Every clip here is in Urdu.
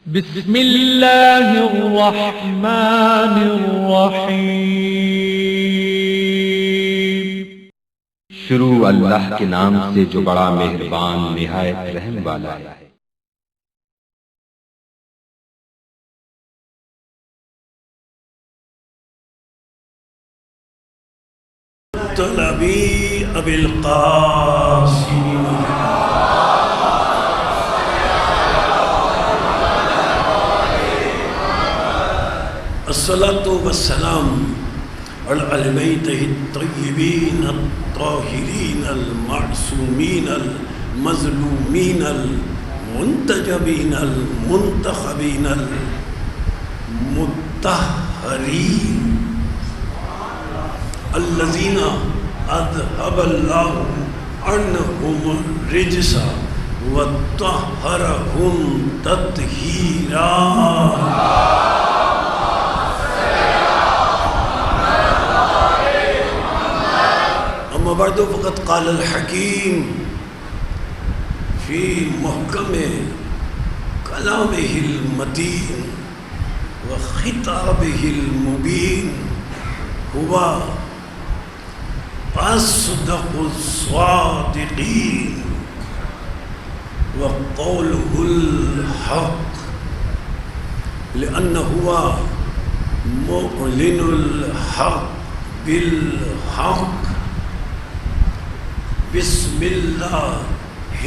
بسم اللہ الرحمن الرحیم۔ شروع اللہ کے نام سے جو بڑا مہربان نہایت رحم والا ہے۔ طلبی ابی القاسم الصلاة والسلام على البيته الطيبين الطاهرين المعصومين المظلومين المنتجبين المنتخبين المطهرين الذين أذهب الله عنهم الرجس وطهرهم تطهيرا۔ أما بعد فقد قال الحكيم في محكم كلامه المتين وخطابه المبين هو أصدق الصادقين وقوله الحق لأنه هو معلن الحق بالحق۔ بسم الله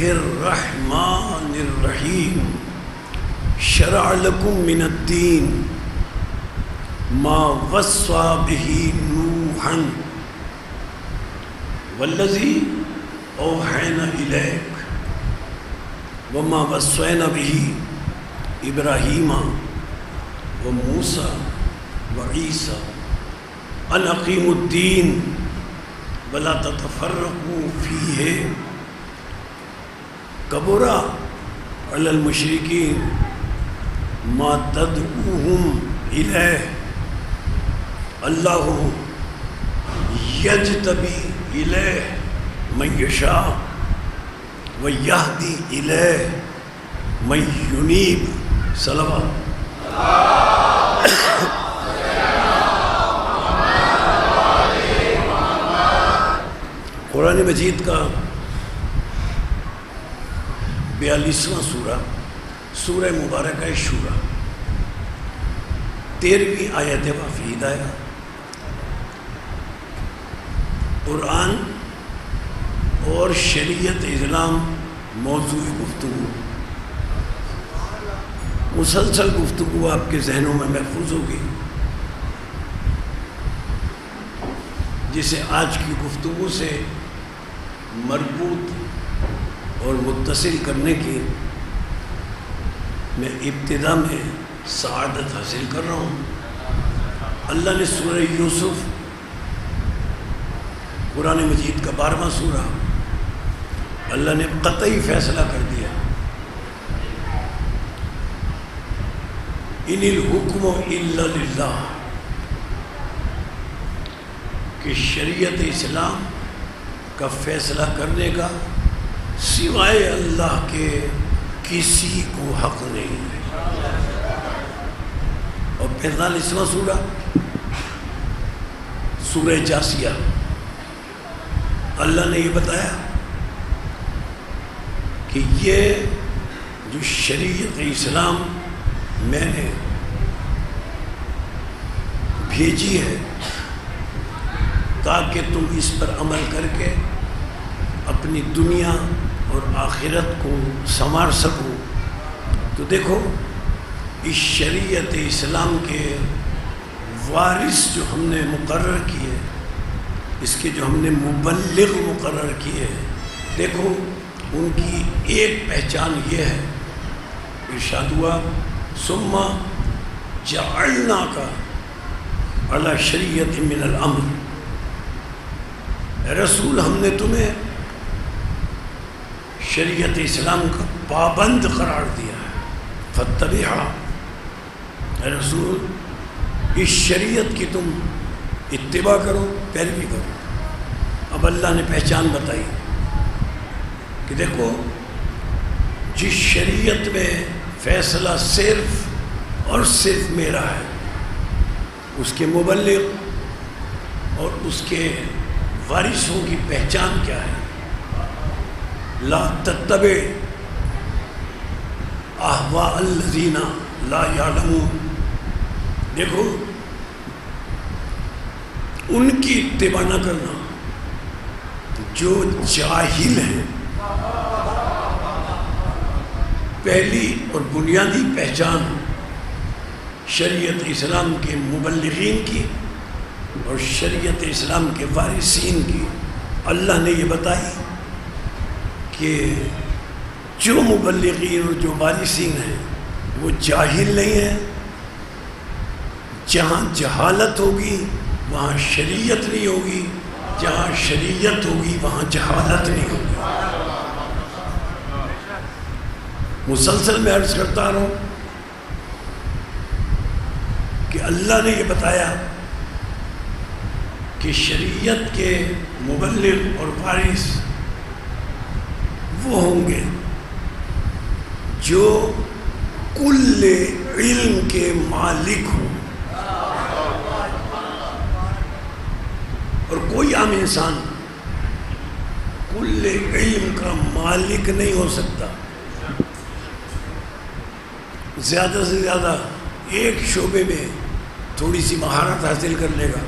الرحمن الرحيم۔ شرع لكم من الدين ما وصى به نوحا والذي أوحينا إليك وما وصينا به إبراهيم وموسى وعيسى أن أقيموا الدين ولا تتفرقوا فيه كبر على المشركين ما تدعوهم إليه الله يجتبي إليه من يشاء ويهدي إليه من ينيب۔ صلوات۔ قرآن مجید کا 42واں سورہ، سورہ مبارکہ شورا، 13ویں آیت وفی ہدایہ۔ قرآن اور شریعت اسلام موضوع گفتگو، مسلسل گفتگو آپ کے ذہنوں میں محفوظ ہوگی، جسے آج کی گفتگو سے مربوط اور متصل کرنے کی میں ابتدا میں سعادت حاصل کر رہا ہوں۔ اللہ نے سورہ یوسف، قرآن مجید کا 12واں سورہ، اللہ نے قطعی فیصلہ کر دیا، ان الحکم الا للہ، کہ شریعت اسلام کا فیصلہ کرنے کا سوائے اللہ کے کسی کو حق نہیں ہے۔ اور 45واں سورہ، سورہ جاسیہ، اللہ نے یہ بتایا کہ یہ جو شریعت اسلام میں نے بھیجی ہے تاکہ تم اس پر عمل کر کے اپنی دنیا اور آخرت کو سنوار سکو۔ تو دیکھو، اس شریعت اسلام کے وارث جو ہم نے مقرر کیے، اس کے جو ہم نے مبلغ مقرر کیے، دیکھو ان کی ایک پہچان یہ ہے، ارشاد ہوا ثم جعلناک علی شریعت من الامر، رسول ہم نے تمہیں شریعت اسلام کا پابند قرار دیا ہے، فاتبعھا، اے رسول اس شریعت کی تم اتباع کرو، پیروی کرو۔ اب اللہ نے پہچان بتائی کہ دیکھو، جس شریعت میں فیصلہ صرف اور صرف میرا ہے. اس کے مبلغ اور اس کے وارثوں کی پہچان کیا ہے؟ لا تتبع اہواء الذین لا یعلمون. دیکھو ان کی اتباع نہ کرنا جو جاہل ہیں. پہلی اور بنیادی پہچان شریعت اسلام کے مبلغین کی اور شریعت اسلام کے وارثین کی اللہ نے یہ بتائی کہ جو مبلغین اور جو وارثین ہیں وہ جاہل نہیں ہیں. جہاں جہالت ہوگی وہاں شریعت نہیں ہوگی، جہاں شریعت ہوگی وہاں جہالت نہیں ہوگی. مسلسل میں عرض کرتا رہا ہوں کہ اللہ نے یہ بتایا کہ شریعت کے مبلغ اور وارث وہ ہوں گے جو کل علم کے مالک ہوں. اور کوئی عام انسان کل علم کا مالک نہیں ہو سکتا. زیادہ سے زیادہ ایک شعبے میں تھوڑی سی مہارت حاصل کر لے گا،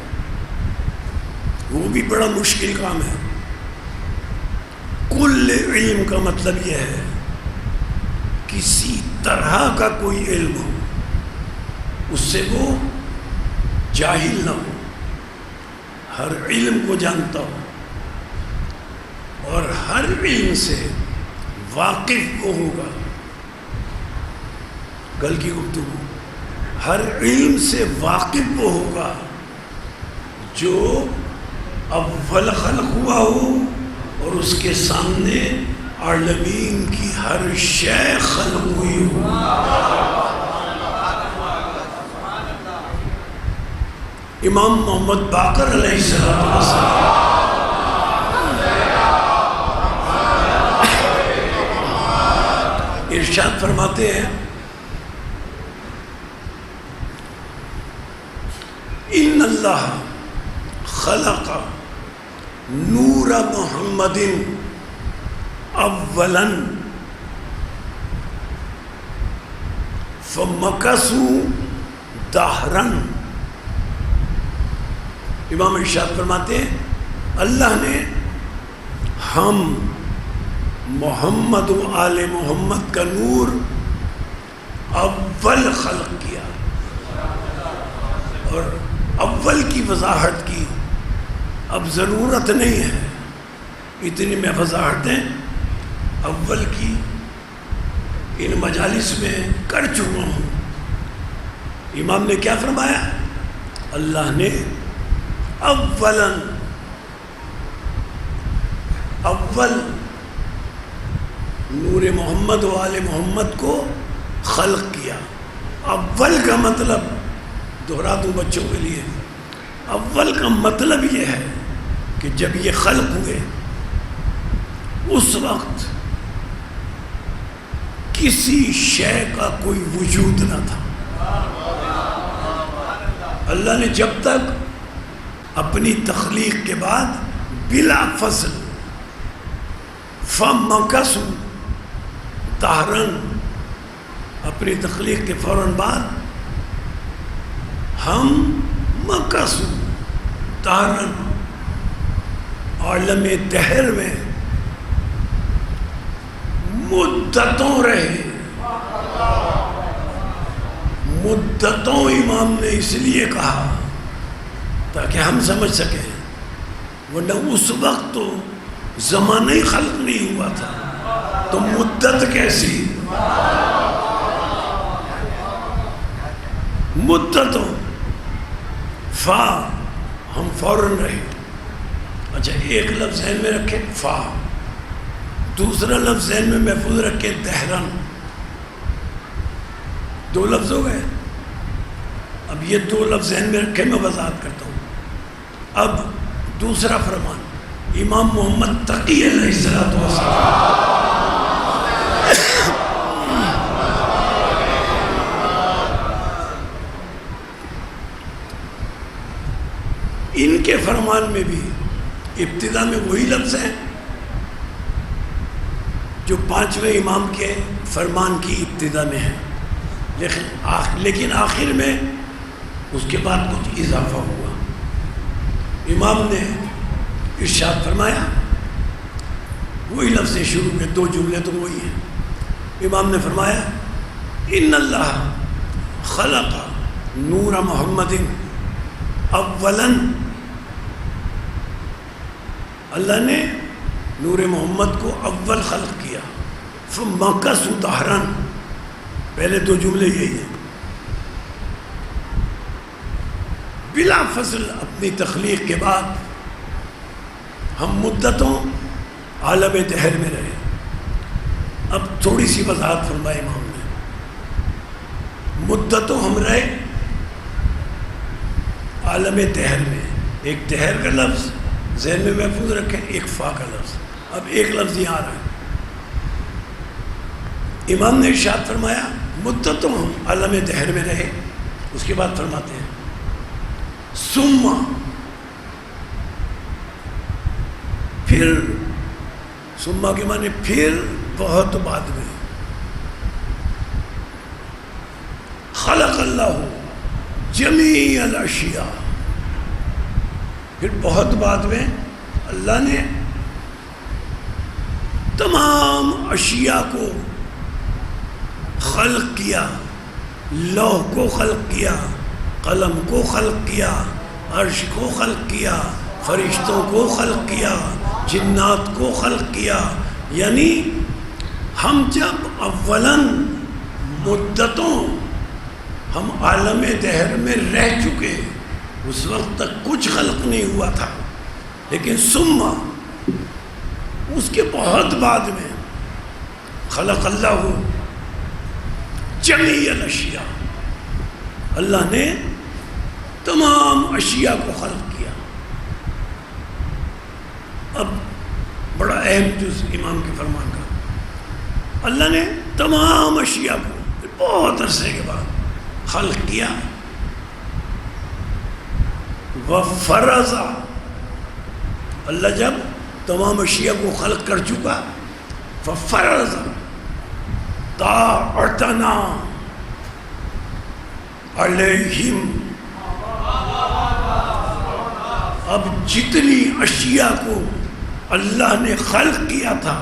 وہ بھی بڑا مشکل کام ہے. کل علم کا مطلب یہ ہے کسی طرح کا کوئی علم ہو، اس سے وہ جاہل نہ ہو، ہر علم کو جانتا ہو اور ہر علم سے واقف وہ ہوگا. کل کی گفتگو، ہر علم سے واقف وہ ہوگا جو اول خلق ہوا ہو اور اس کے سامنے عالمین کی ہر شے خلق ہوئی ہو. امام محمد باقر علیہ السلام ارشاد فرماتے ہیں ان اللہ خلق نور محمد اولا فمکثوا دہرا. امام ارشاد فرماتے ہیں اللہ نے ہم محمد و آل محمد کا نور اول خلق کیا. اور اول کی وضاحت کی اب ضرورت نہیں ہے، اتنی میں وضاحتیں اول کی ان مجالس میں کر چکا ہوں. امام نے کیا فرمایا؟ اللہ نے اول نور محمد و آل محمد کو خلق کیا. اول کا مطلب دہرا دوں بچوں کے لیے، اول کا مطلب یہ ہے کہ جب یہ خلق ہوئے اس وقت کسی شے کا کوئی وجود نہ تھا. اللہ نے جب تک اپنی تخلیق کے بعد بلا فصل فمکثوا دہرا، اپنی تخلیق کے فوراً بعد ہم مکثوا دہرا عالم دہر میں مدتوں رہے. مدتوں امام نے اس لیے کہا تاکہ ہم سمجھ سکیں، ورنہ اس وقت تو زمانہ ہی خلق نہیں ہوا تھا تو مدت کیسی؟ مدتوں فا ہم فوراً رہے. اچھا ایک لفظ ذہن میں رکھے فا، دوسرا لفظ ذہن میں محفوظ رکھے دہرن. دو لفظ ہو گئے. اب یہ دو لفظ ذہن میں رکھے میں وضاحت کرتا ہوں. اب دوسرا فرمان امام محمد تقی علیہ السلام اعمال میں بھی ابتدا میں وہی لفظ ہیں جو 5ویں امام کے فرمان کی ابتدا میں ہے، لیکن آخر میں اس کے بعد کچھ اضافہ ہوا۔ امام نے ارشاد فرمایا، وہی لفظ شروع میں 2 جملے تو وہی ہیں۔ امام نے فرمایا ان اللہ خلق نور محمد اولا، اللہ نے نور محمد کو اول خلق کیا، فمکثوا دہرا، پہلے 2 جملے یہی ہیں۔ بلا فصل اپنی تخلیق کے بعد ہم مدتوں عالم دہر میں رہے۔ اب تھوڑی سی وضاحت فرمائے امام نے، مدتوں ہم رہے عالم دہر میں۔ ایک دہر کا لفظ ذہن میں محفوظ رکھیں، ایک فا کا لفظ۔ اب ایک لفظ یہاں آ رہا ہے، امام نے ارشاد فرمایا مدتوں ہم عالم دہر میں رہے۔ اس کے بعد فرماتے ہیں ثم، پھر، ثم کے معنی پھر، بہت بعد میں، خلق اللہ جمیع الاشیاء، پھر بہت بعد میں اللہ نے تمام اشیاء کو خلق کیا، لوح کو خلق کیا، قلم کو خلق کیا، عرش کو خلق کیا، فرشتوں کو خلق کیا، جنات کو خلق کیا۔ یعنی ہم جب اولاً مدتوں ہم عالم دہر میں رہ چکے، اس وقت تک کچھ خلق نہیں ہوا تھا، لیکن ثم، اس کے بہت بعد میں، خلق اللہ جمیع الاشیاء، اللہ نے تمام اشیاء کو خلق کیا۔ اب بڑا اہم جز امام کے فرمان کا، اللہ نے تمام اشیاء کو بہت عرصے کے بعد خلق کیا۔ وفرض، اللہ جب تمام اشیاء کو خلق کر چکا، ففرض طاعتنا علیہم، اب جتنی اشیاء کو اللہ نے خلق کیا تھا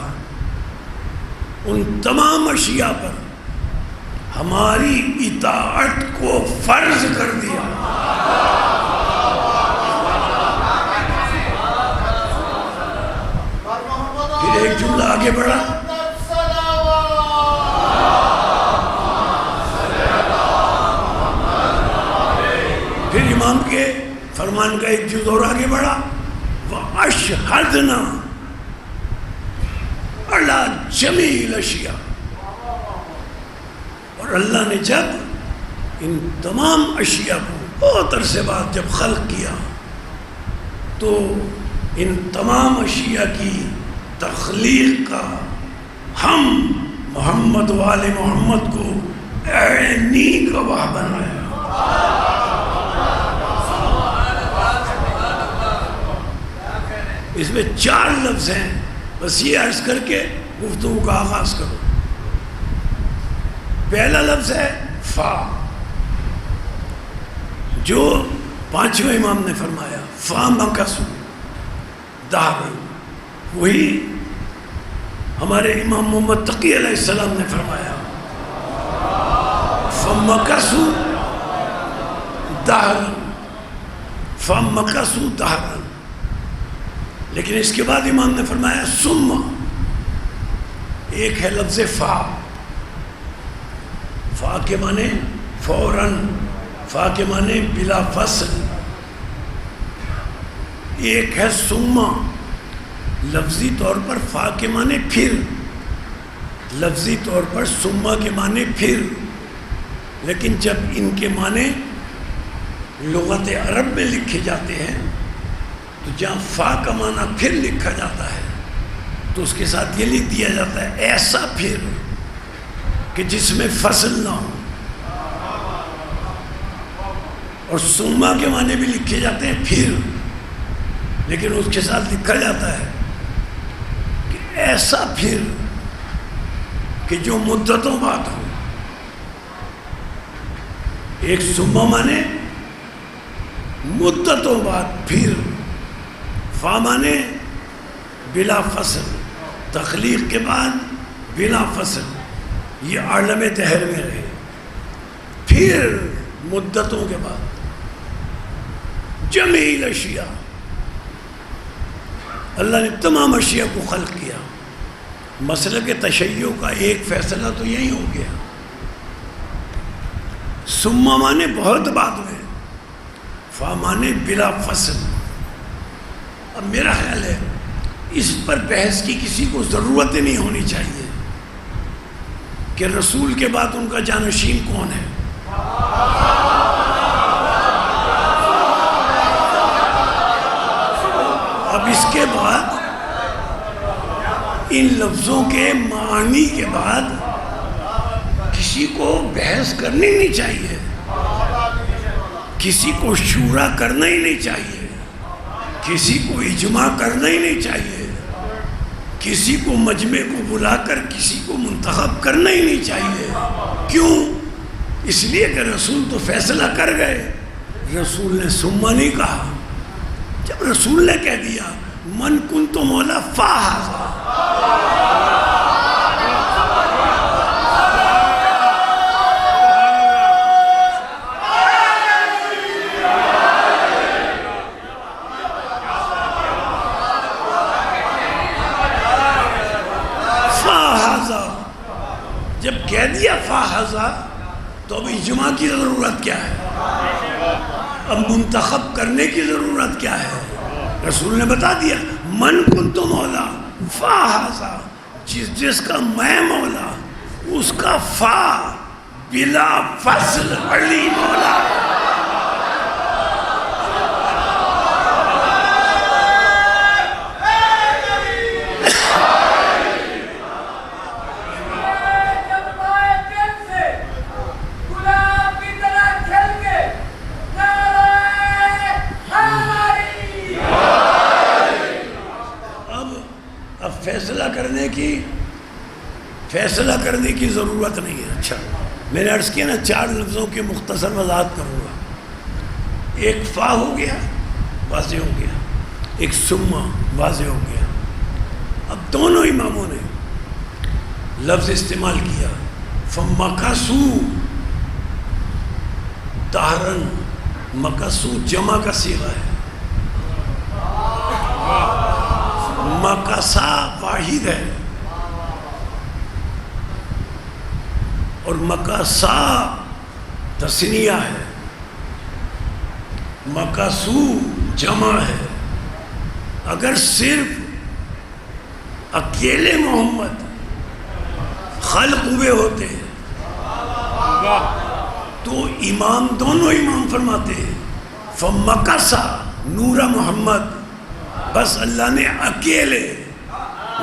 ان تمام اشیاء پر ہماری اطاعت کو فرض کر دیا۔ پھر ایک جملہ آگے بڑھا، پھر امام کے فرمان کا ایک جز اور آگے بڑھا، وَأَشْهَدْنَا عَلَى جَمِيعِ الْأَشْيَاءِ، اور اللہ نے جب ان تمام اشیاء کو بہت عرصے بعد جب خلق کیا تو ان تمام اشیاء کی تخلیق کا ہم محمد و آل محمد کو عینی گواہ بنایا۔ اس میں 4 لفظ ہیں، بس یہ عرض کر کے گفتگو کا آغاز کرو۔ پہلا لفظ ہے فا، جو 5ویں امام نے فرمایا، فا مکثوا دہرا، وہی ہمارے امام محمد تقی علیہ السلام نے فرمایا، فمکثوا دہرا، فمکثوا دہرا۔ لیکن اس کے بعد امام نے فرمایا ثم، ایک ہے لفظ فا، فا کے معنی فوراً، فا کے معنی بلا فصل، ایک ہے ثم، لفظی طور پر فا کے معنی پھر، لفظی طور پر ثم کے معنی پھر، لیکن جب ان کے معنی لغت عرب میں لکھے جاتے ہیں تو جہاں فا کا معنی پھر لکھا جاتا ہے تو اس کے ساتھ یہ لکھ دیا جاتا ہے ایسا پھر کہ جس میں فصل نہ ہو، اور ثم کے معنی بھی لکھے جاتے ہیں پھر، لیکن اس کے ساتھ لکھا جاتا ہے کہ ایسا پھر کہ جو مدتوں بعد ہو. ایک ثم مانے مدتوں بعد پھر، فا مانے بلا فصل، تخلیق کے بعد بلا فصل، یہ عالم دہر میں رہے. پھر مدتوں کے بعد جمیع الاشیاء، اللہ نے تمام اشیاء کو خلق کیا. مسلک تشیع کا ایک فیصلہ تو یہی ہو گیا. ثم مانے بہت بعد میں، فا مانے بلا فصل. اب میرا خیال ہے اس پر بحث کی کسی کو ضرورت ہی نہیں ہونی چاہیے کہ رسول کے بعد ان کا جانشین کون ہے. اب اس کے بعد ان لفظوں کے معنی کے بعد کسی کو بحث کرنی نہیں چاہیے، کسی کو شورا کرنا ہی نہیں چاہیے، کسی کو اجماع کرنا ہی نہیں چاہیے، کسی کو مجمع کو بلا کر کسی کو منتخب کرنا ہی نہیں چاہیے. کیوں؟ اس لیے کہ رسول تو فیصلہ کر گئے. رسول نے ثم نہیں کہا. جب رسول نے کہہ دیا من کنت مولا فاہذا، جب کہہ دیا فاہذا تو اب اجماع کی ضرورت کیا ہے؟ اب منتخب کرنے کی ضرورت کیا ہے؟ رسول نے بتا دیا من کنت مولا فاہذا، جس کا میں مولا اس کا فا بلا فصل علی مولا. فیصلہ کرنے کی ضرورت نہیں ہے. اچھا میں نے عرض کیا نا 4 لفظوں کی مختصر وضاحت کروں گا. ایک فا ہو گیا، واضح ہو گیا. ایک ثم واضح ہو گیا. اب دونوں اماموں نے لفظ استعمال کیا فَمَكَثُوا دَهْرًا. مکسو جمع کا صیغہ ہے، مکسا واحد ہے اور مکسا تثنیہ ہے. مکسو جمع ہے. اگر صرف اکیلے محمد خلق ہوئے ہوتے تو امام دونوں امام فرماتے ہیں فَمَكَثَ نور محمد، بس اللہ نے اکیلے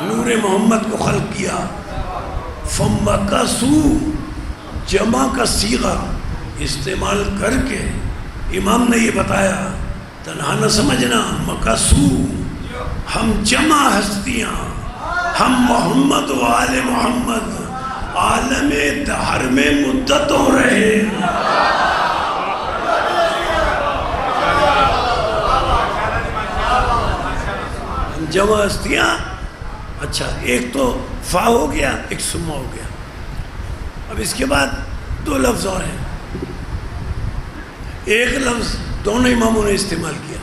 نور محمد کو خلق کیا. فَمَكَثُوا جمع کا صیغہ استعمال کر کے امام نے یہ بتایا تنہا نہ سمجھنا. مکسو ہم جمع ہستیاں، ہم محمد و آل محمد عالم دہر میں مدتوں رہے. ہم جمع ہستیاں. اچھا ایک تو فا ہو گیا، ایک ثم ہو گیا. اب اس کے بعد 2 لفظ اور ہیں. ایک لفظ دونوں اماموں نے استعمال کیا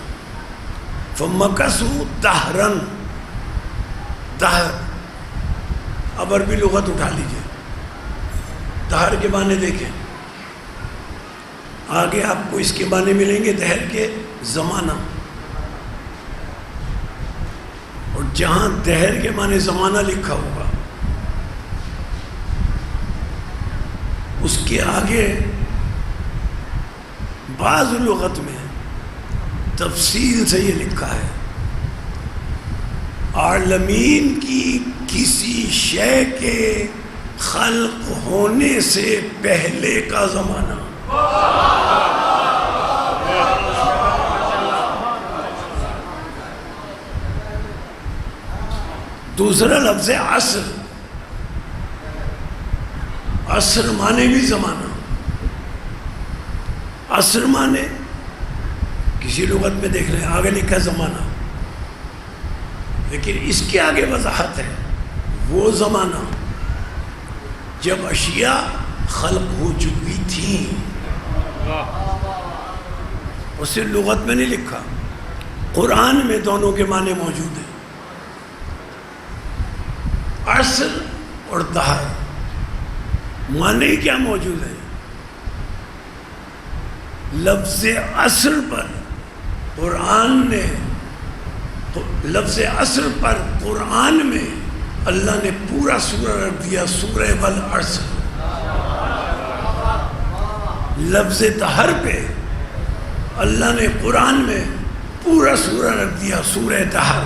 فَمَكَثُوا دَهْرًا. دہر اب عربی لغت اٹھا لیجئے. دہر کے معنی دیکھیں، آگے آپ کو اس کے معنی ملیں گے دہر کے زمانہ، اور جہاں دہر کے معنی زمانہ لکھا ہوگا اس کے آگے بعض لغت میں تفصیل سے یہ لکھا ہے عالمین کی کسی شے کے خلق ہونے سے پہلے کا زمانہ. دوسرا لفظ ہے عصر. عصر مانے بھی زمانہ. عصر مانے کسی لغت میں دیکھ لیں آگے لکھا زمانہ، لیکن اس کے آگے وضاحت ہے وہ زمانہ جب اشیاء خلق ہو چکی تھیں. اسے لغت میں نہیں لکھا، قرآن میں دونوں کے معنی موجود ہیں. عصر اور دہر معنی کیا موجود ہے؟ لفظ عصر پر قرآن نے، لفظ عصر پر قرآن میں اللہ نے پورا سورہ رکھ دیا، سورہ والعصر. لفظ دہر پہ اللہ نے قرآن میں پورا سورہ رکھ دیا، سورہ دہر.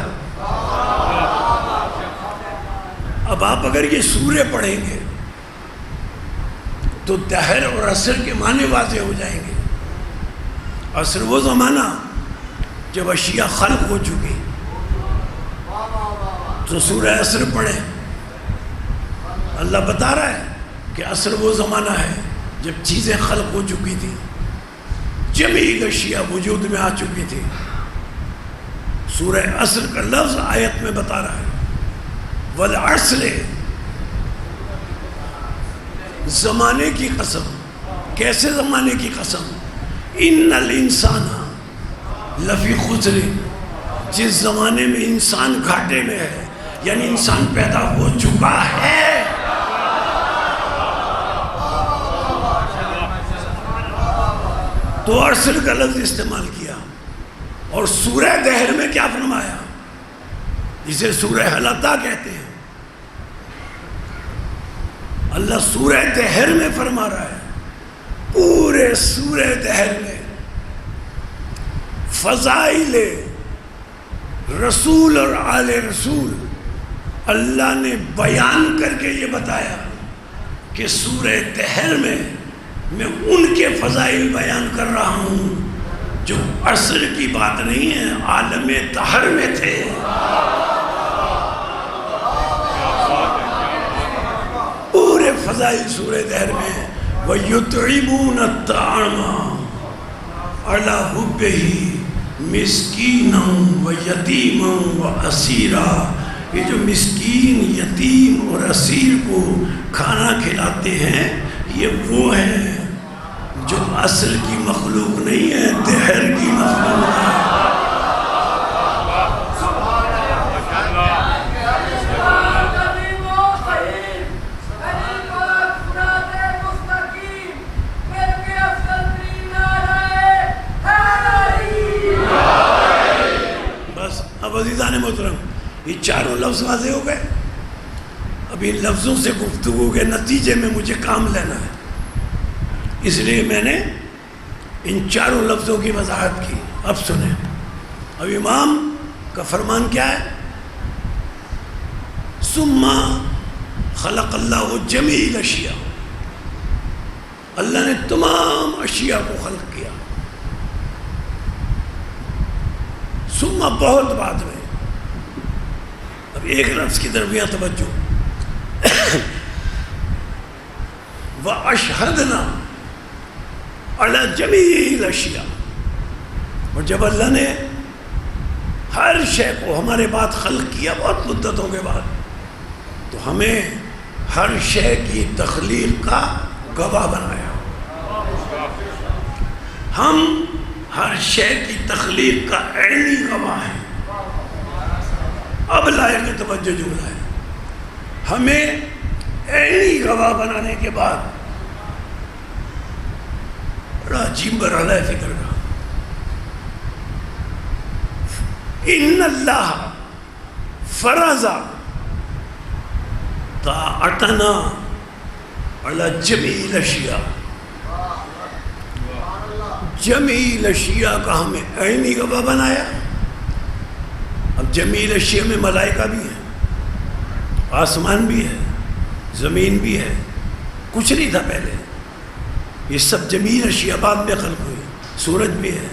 اب آپ اگر یہ سورے پڑھیں گے تو دہر اور عصر کے معنی واضح ہو جائیں گے. عصر وہ زمانہ جب اشیاء خلق ہو چکی، تو سورہ عصر پڑھیں. اللہ بتا رہا ہے کہ عصر وہ زمانہ ہے جب چیزیں خلق ہو چکی تھی، جمیع اشیاء وجود میں آ چکی تھی. سورہ عصر کا لفظ آیت میں بتا رہا ہے. والعصر، زمانے کی قسم. کیسے زمانے کی قسم؟ ان الانسان لفی خسر. جس زمانے میں انسان گھاٹے میں ہے، یعنی انسان پیدا ہو چکا ہے. تو عصر کا لفظ استعمال کیا. اور سورہ دہر میں کیا فرمایا؟ جسے سورہ حلقہ کہتے ہیں. اللہ سورہ دہر میں فرما رہا ہے، پورے سورہ دہر میں فضائل رسول اور آل رسول اللہ نے بیان کر کے یہ بتایا کہ سورہ دہر میں میں ان کے فضائل بیان کر رہا ہوں جو عصر کی بات نہیں ہے، عالم دہر میں تھے. پورے فضائل سورہ دہر میں. وَيُطْعِمُونَ الطَّعَامَ عَلَى حُبِّهِ مِسْكِينًا وَيَتِيمًا وَأَسِيرًا. یہ جو مسکین، یتیم اور اسیر کو کھانا کھلاتے ہیں، یہ وہ ہیں جو عصر کی مخلوق نہیں ہے، دہر کی مخلوق ہے. بس اب عزیزان محترم، یہ چاروں لفظ واضح ہو گئے. اب ان لفظوں سے گفتگو کے نتیجے میں مجھے کام لینا ہے، اس لیے میں نے ان چاروں لفظوں کی وضاحت کی. اب سنیں، اب امام کا فرمان کیا ہے؟ ثم خلق اللہ جمیع الاشیاء. اللہ نے تمام اشیاء کو خلق کیا. ثم بہت بعد میں. اب ایک لفظ کی طرف یہاں توجہ. وَأَشْهَدْنَا عَلَى جَمِيعِ الْأَشْيَاءِ. اور جب اللہ نے ہر شے کو ہمارے بعد خلق کیا، بہت مدتوں کے بعد، تو ہمیں ہر شے کی تخلیق کا گواہ بنایا. ہم ہر شے کی تخلیق کا عینی گواہ ہیں. اب لائق توجہ جملہ ہے. ہمیں عینی گواہ بنانے کے بعد بڑا عجیب مرحلہ ہے فکر کا. ان اللہ فرض طاعتنا علی جمیع الاشیاء. جمیع الاشیاء کا ہمیں عینی گواہ بنایا. اب جمیع الاشیاء میں ملائکہ بھی ہیں، آسمان بھی ہے، زمین بھی ہے. کچھ نہیں تھا پہلے، یہ سب جمیع اشیاء بعد میں خلق ہوئی. سورج بھی ہے،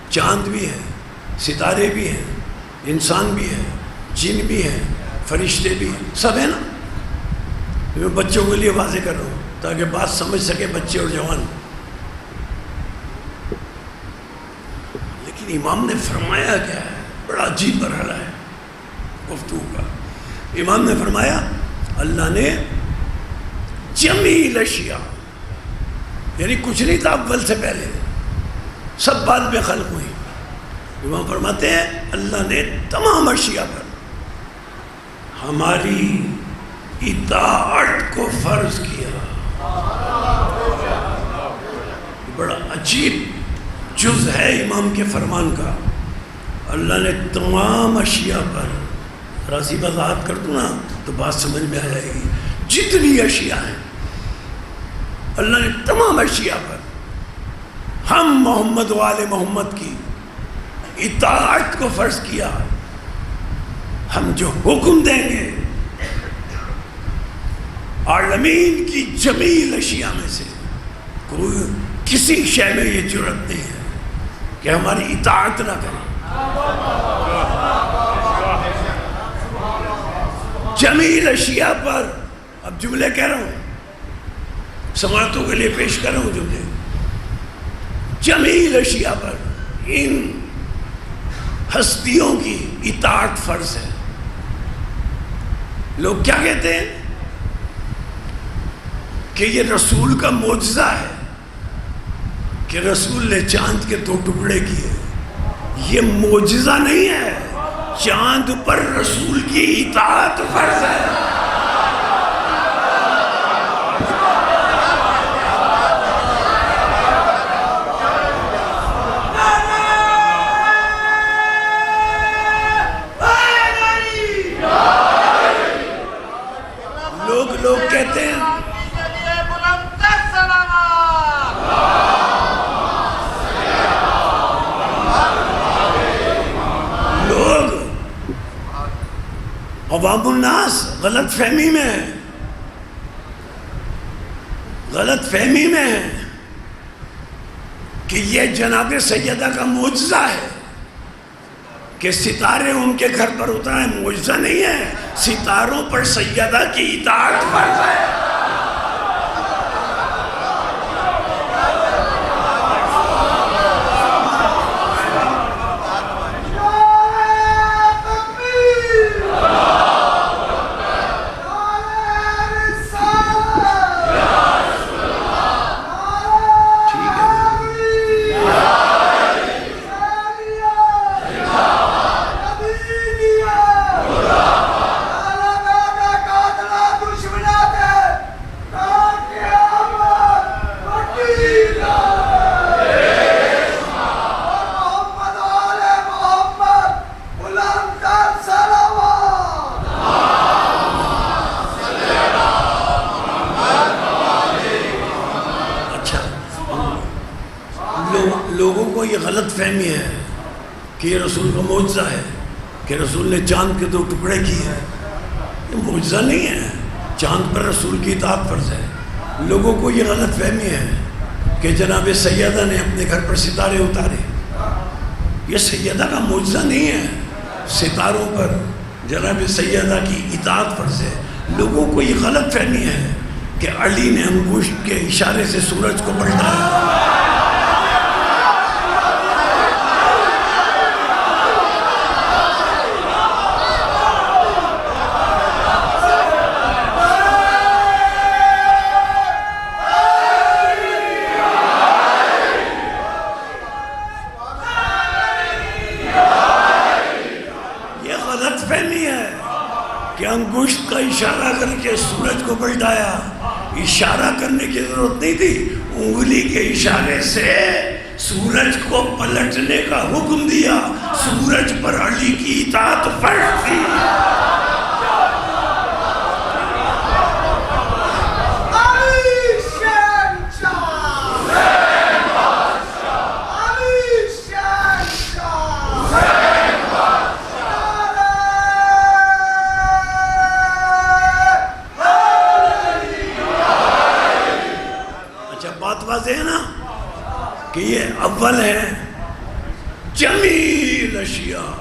چاند بھی ہے، ستارے بھی ہیں، انسان بھی ہے، جن بھی ہیں، فرشتے بھی سب ہیں نا. میں بچوں کے لیے واضح کر رہا ہوں تاکہ بات سمجھ سکے بچے اور جوان. لیکن امام نے فرمایا کیا ہے؟ بڑا عجیب مرحلہ ہے گفتگو کا. امام نے فرمایا اللہ نے جمیل اشیاء، یعنی کچھ نہیں تھا اول سے پہلے، سب بعد میں خلق ہوئی. امام فرماتے ہیں اللہ نے تمام اشیاء پر ہماری اطاعت کو فرض کیا. بڑا عجیب جز ہے امام کے فرمان کا. اللہ نے تمام اشیاء پر، راضی وضاحت کر دوں نا تو بات سمجھ میں آ جائے گی. جتنی اشیاء ہیں اللہ نے تمام اشیاء پر ہم محمد و آل محمد کی اطاعت کو فرض کیا. ہم جو حکم دیں گے عالمین کی جمیل اشیاء میں سے کوئی کسی شے میں یہ جرأت نہیں ہے کہ ہماری اطاعت نہ کرے. جمیل اشیاء پر اب جملے کہہ رہا ہوں، سماعتوں کے لیے پیش کر رہا ہوں جملے. جمیل اشیاء پر ان ہستیوں کی اطاعت فرض ہے. لوگ کیا کہتے ہیں کہ یہ رسول کا معجزہ ہے کہ رسول نے چاند کے 2 ٹکڑے کیے. یہ معجزہ نہیں ہے، چاند پر رسول کی اطاعت فرض ہے. لوگ کہتے ہیں عوام الناس غلط فہمی میں ہے کہ یہ جناب سیدہ کا معجزہ ہے کہ ستارے ان کے گھر پر اترا ہے. معجزہ نہیں ہے، ستاروں پر سیدہ کی اطاعت فرض ہے. لوگوں کو یہ غلط فہمی ہے کہ یہ رسول کا معجزہ ہے کہ رسول نے چاند کے 2 ٹکڑے کیے ہیں. یہ معجزہ نہیں ہے، چاند پر رسول کی اطاعت فرض ہے. لوگوں کو یہ غلط فہمی ہے کہ جناب سیدہ نے اپنے گھر پر ستارے اتارے. یہ سیدہ کا معجزہ نہیں ہے، ستاروں پر جناب سیدہ کی اطاعت فرض ہے. لوگوں کو یہ غلط فہمی ہے کہ علی نے انگشت کے اشارے سے سورج کو پلٹایا. انگشت کا اشارہ کر کے سورج کو پلٹایا. اشارہ کرنے کی ضرورت نہیں تھی، انگلی کے اشارے سے سورج کو پلٹنے کا حکم دیا. سورج پر علی کی اطاعت فرض تھی. ہے نا کہ یہ اول ہے جمیل اشیاء.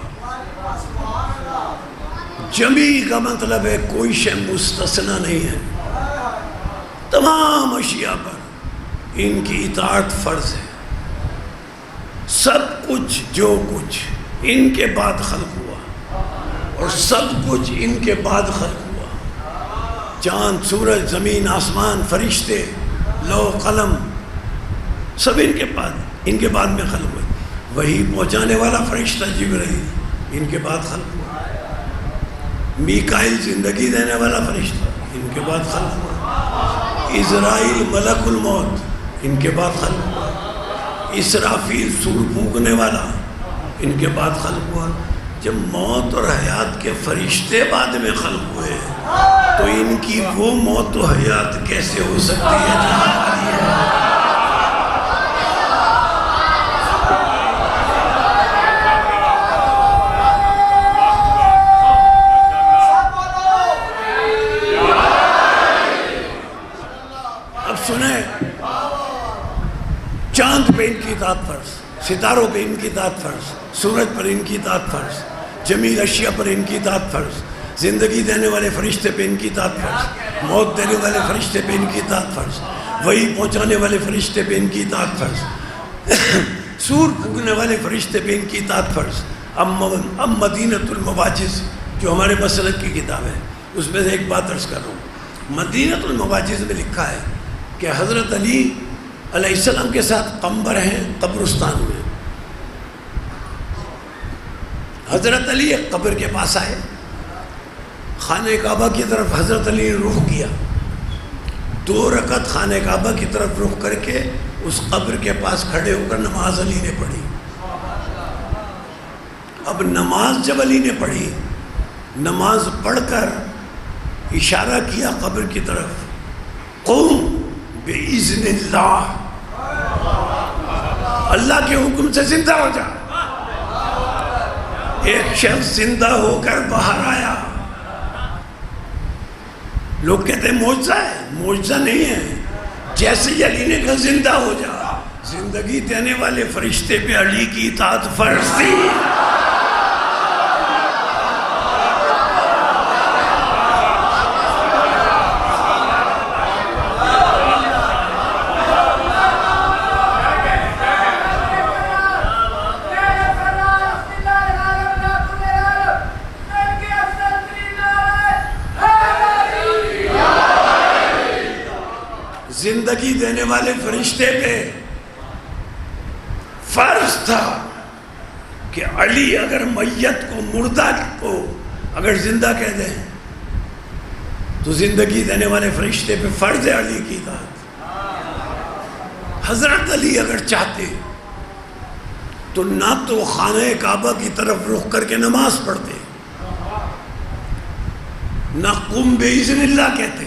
جمی کا مطلب ہے کوئی شے مستثنا نہیں ہے، تمام اشیاء پر ان کی اطاعت فرض ہے. سب کچھ جو کچھ ان کے بعد خلق ہوا اور سب کچھ ان کے بعد خلق ہوا، چاند، سورج، زمین، آسمان، فرشتے، لوح قلم، سب ان کے بعد میں خلق ہوئے. وہی پہنچانے والا فرشتہ جبرائیل ان کے بعد خلق ہوا. میکائیل زندگی دینے والا فرشتہ ان کے بعد خلق ہوا. اسرائیل ملک الموت ان کے بعد خلق ہوا. اسرافیل سور پھونکنے والا ان کے بعد خلق ہوا. جب موت اور حیات کے فرشتے بعد میں خلق ہوئے تو ان کی وہ موت و حیات کیسے ہو سکتی ہے جو ہماری ہے؟ چاند پہ ان کی اطاعت فرض، ستاروں پہ ان کی اطاعت فرض، سورج پر ان کی اطاعت فرض، جمیل اشیاء پر ان کی اطاعت فرض، زندگی دینے والے فرشتے پہ ان کی اطاعت فرض، موت دینے والے فرشتے پہ ان کی اطاعت فرض، وہی پہنچانے والے فرشتے پہ ان کی اطاعت فرض، سور پھونکنے والے فرشتے پہ ان کی اطاعت فرض. اب مدینۃ المواجز جو ہمارے مسلک کی کتاب ہے اس میں سے ایک بات عرض کر رہا ہوں. مدینۃ المواجز میں لکھا ہے کہ حضرت علی علیہ السلام کے ساتھ قمبر ہیں قبرستان میں. حضرت علی ایک قبر کے پاس آئے، خانہ کعبہ کی طرف حضرت علی نے رخ کیا، 2 رکعت خانہ کعبہ کی طرف رخ کر کے اس قبر کے پاس کھڑے ہو کر نماز علی نے پڑھی. اب نماز جب علی نے پڑھی، نماز پڑھ کر اشارہ کیا قبر کی طرف، قوم بِإِذْنِ اللہ، اللہ کے حکم سے زندہ ہو جا. ایک شخص زندہ ہو کر باہر آیا. لوگ کہتے ہیں معجزہ ہے، معجزہ نہیں ہے. جیسے ہی علی نے کہا زندہ ہو جا، زندگی دینے والے فرشتے پہ علی کی اطاعت فرض تھی. زندگی دینے والے فرشتے پہ فرض تھا کہ علی اگر میت کو، مردہ کو اگر زندہ کہہ دیں تو زندگی دینے والے فرشتے پہ فرض ہے علی کی اطاعت. حضرت علی اگر چاہتے تو نہ تو خانہ کعبہ کی طرف رخ کر کے نماز پڑھتے، نہ قم بِإِذْنِ اللہ کہتے.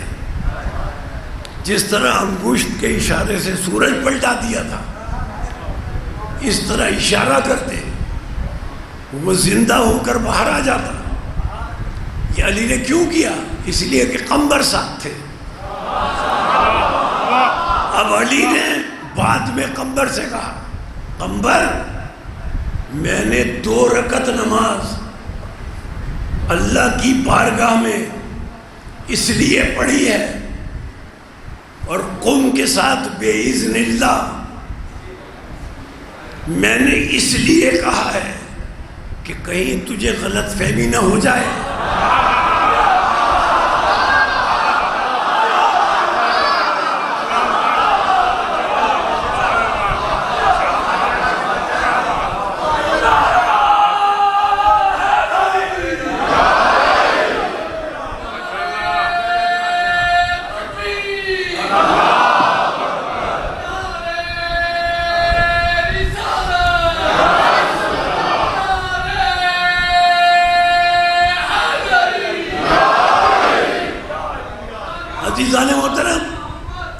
جس طرح انگشت کے اشارے سے سورج پلٹا دیا تھا اس طرح اشارہ کرتے وہ زندہ ہو کر باہر آ جاتا. یہ علی نے کیوں کیا؟ اس لیے کہ قمبر ساتھ تھے. اب علی نے بعد میں قمبر سے کہا، قمبر میں نے 2 رکعت نماز اللہ کی بارگاہ میں اس لیے پڑھی ہے، اور قم کے ساتھ بِإِذْنِ اللہ میں نے اس لیے کہا ہے کہ کہیں تجھے غلط فہمی نہ ہو جائے. عزیزان محترم،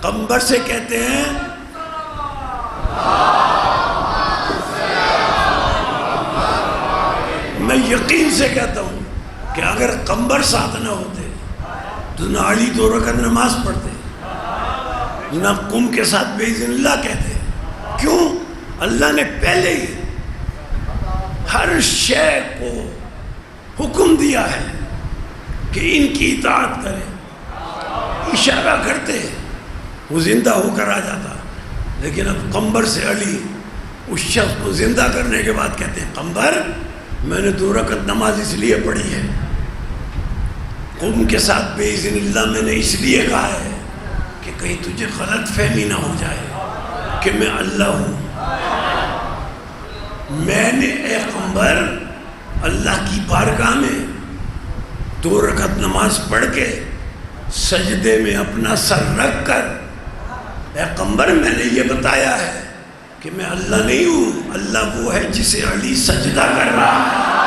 قمبر سے کہتے ہیں میں یقین سے کہتا ہوں کہ اگر قمبر ساتھ نہ ہوتے تو نہ علی 2 رکعت نماز پڑھتے، نہ قم کے ساتھ بِإِذْنِ اللہ کہتے. کیوں؟ اللہ نے پہلے ہی ہر شے کو حکم دیا ہے کہ ان کی اطاعت کریں، اشارہ کرتے وہ زندہ ہو کر آ جاتا. لیکن اب قمبر سے علی اس شخص کو زندہ کرنے کے بعد کہتے ہیں قمبر میں نے 2 رکعت نماز اس لیے پڑھی ہے، قوم کے ساتھ بِإِذْنِ اللہ میں نے اس لیے کہا ہے کہ کہیں تجھے غلط فہمی نہ ہو جائے کہ میں اللہ ہوں. میں نے اے قمبر اللہ کی بارگاہ میں 2 رکعت نماز پڑھ کے سجدے میں اپنا سر رکھ کر اے قمبر میں نے یہ بتایا ہے کہ میں اللہ نہیں ہوں، اللہ وہ ہے جسے علی سجدہ کر رہا ہے.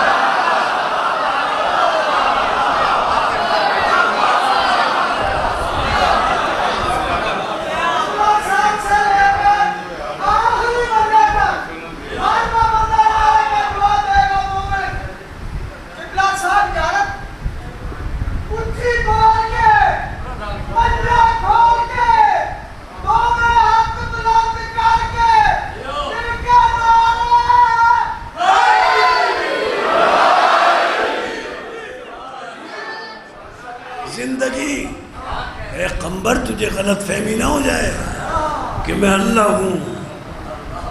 زندگی اے قمبر تجھے غلط فہمی نہ ہو جائے کہ میں اللہ ہوں،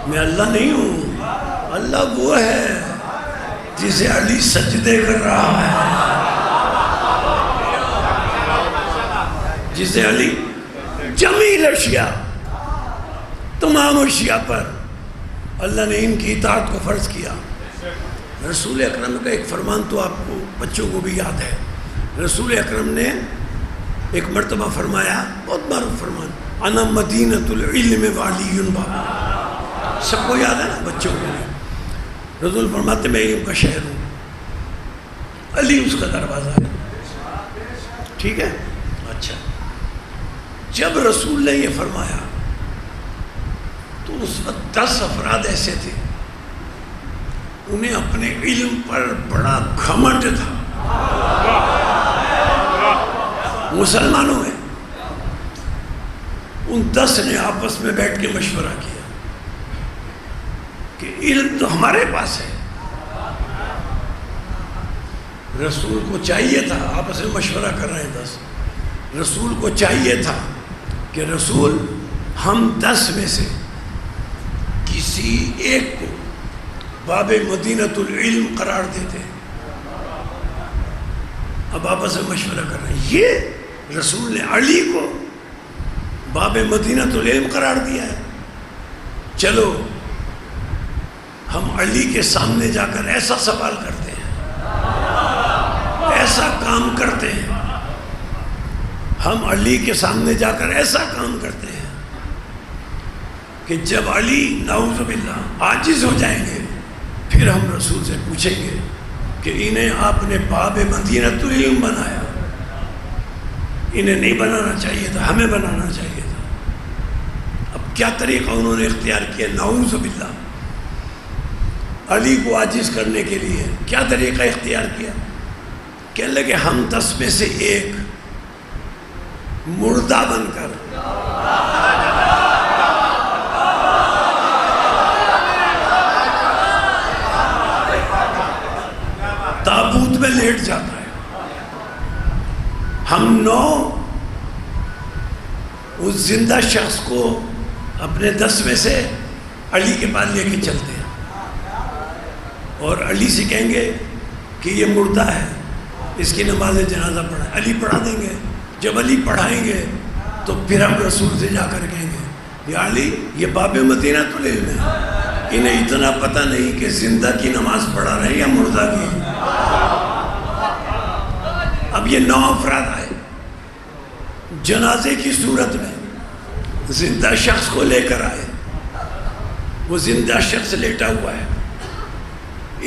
میں اللہ نہیں ہوں، اللہ وہ ہے جسے علی سجدے کر رہا ہے، جسے علی جمیل اشیاء تمام اشیاء پر اللہ نے ان کی اطاعت کو فرض کیا. رسول اکرم کا ایک فرمان تو آپ کو بچوں کو بھی یاد ہے. رسول اکرم نے ایک مرتبہ فرمایا، بہت معروف فرمان، انا مدینۃ العلم وعلی بابا. سب کو یاد ہے نا بچوں کو بھی. رسول فرماتے میں علم کا شہر ہوں، علی اس کا دروازہ ہے. ٹھیک ہے؟ اچھا، جب رسول نے یہ فرمایا تو اس وقت 10 افراد ایسے تھے انہیں اپنے علم پر بڑا گھمنڈ تھا. مسلمانوں میں ان 10 نے آپس میں بیٹھ کے مشورہ کیا کہ علم تو ہمارے پاس ہے. رسول کو چاہیے تھا، آپس میں مشورہ کر رہے ہیں 10، رسول کو چاہیے تھا کہ رسول ہم 10 میں سے کسی ایک کو باب مدینۃ العلم قرار دیتے. اب آپس میں مشورہ کر رہے ہیں، یہ رسول نے علی کو باب مدینۃ العلم قرار دیا ہے. چلو ہم علی کے سامنے جا کر ایسا سوال کرتے ہیں، ایسا کام کرتے ہیں، ہم علی کے سامنے جا کر ایسا کام کرتے ہیں کہ جب علی نعوذ باللہ عاجز ہو جائیں گے پھر ہم رسول سے پوچھیں گے کہ انہیں آپ نے باب مدینۃ العلم بنایا، انہیں نہیں بنانا چاہیے تھا، ہمیں بنانا چاہیے تھا. اب کیا طریقہ انہوں نے اختیار کیا؟ نعوذ باللہ علی کو عاجز کرنے کے لیے کیا طریقہ اختیار کیا؟ کہنے لگے ہم 10 میں سے ایک مردہ بن کر تابوت میں لیٹ جاتا ہے، ہم 9 اس زندہ شخص کو اپنے 10 میں سے علی کے پاس لے کے چلتے ہیں اور علی سے کہیں گے کہ یہ مردہ ہے، اس کی نماز جنازہ پڑھائیں. علی پڑھا دیں گے. جب علی پڑھائیں گے تو پھر ہم رسول سے جا کر کہیں گے یا علی یہ باب مدینۃ العلم ہے، انہیں اتنا پتہ نہیں کہ زندہ کی نماز پڑھا رہے یا مردہ کی. اب یہ 9 افراد آئے جنازے کی صورت میں، زندہ شخص کو لے کر آئے، وہ زندہ شخص لیٹا ہوا ہے.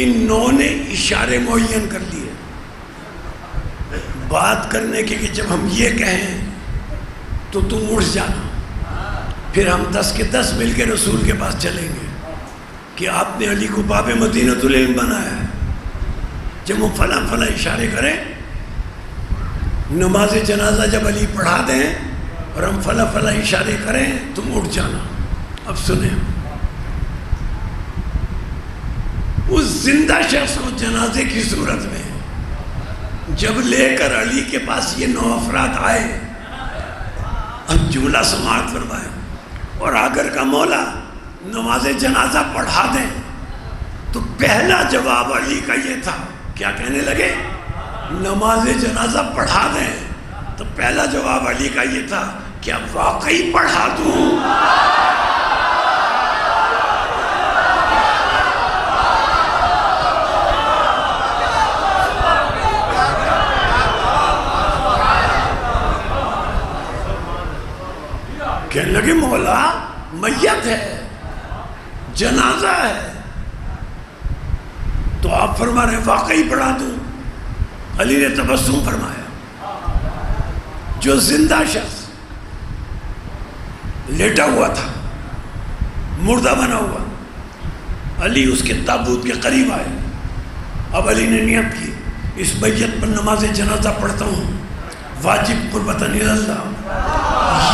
ان 9 نے اشارے معین کر لیے بات کرنے کے کہ جب ہم یہ کہیں تو تم اٹھ جانا. پھر ہم 10 کے 10 مل کے رسول کے پاس چلیں گے کہ آپ نے علی کو باب مدینۃ العلم بنایا ہے. جب وہ فلاں فلاں اشارے کریں، نماز جنازہ جب علی پڑھا دیں اور ہم فلاں فلاں اشارے کریں تم اٹھ جانا. اب سنیں، اس زندہ شخص کو جنازے کی صورت میں جب لے کر علی کے پاس یہ 9 افراد آئے، اب جملہ سماعت فرمایا، اور اگر کا مولا نماز جنازہ پڑھا دیں، تو پہلا جواب علی کا یہ تھا، کیا کہنے لگے؟ نماز جنازہ پڑھا دیں، تو پہلا جواب علی کا یہ تھا، کیا واقعی پڑھا دوں؟ کہنے لگے مولا میت ہے، جنازہ ہے، تو آپ فرما رہے ہیں واقعی پڑھا دوں؟ علی نے تبسم فرمایا، جو زندہ شخص لیٹا ہوا تھا، مردہ بنا ہوا، علی اس کے تابوت کے قریب آئے، اب علی نے نیت کی اس میت پر نماز جنازہ پڑھتا ہوں، واجب قربتاً اللہ۔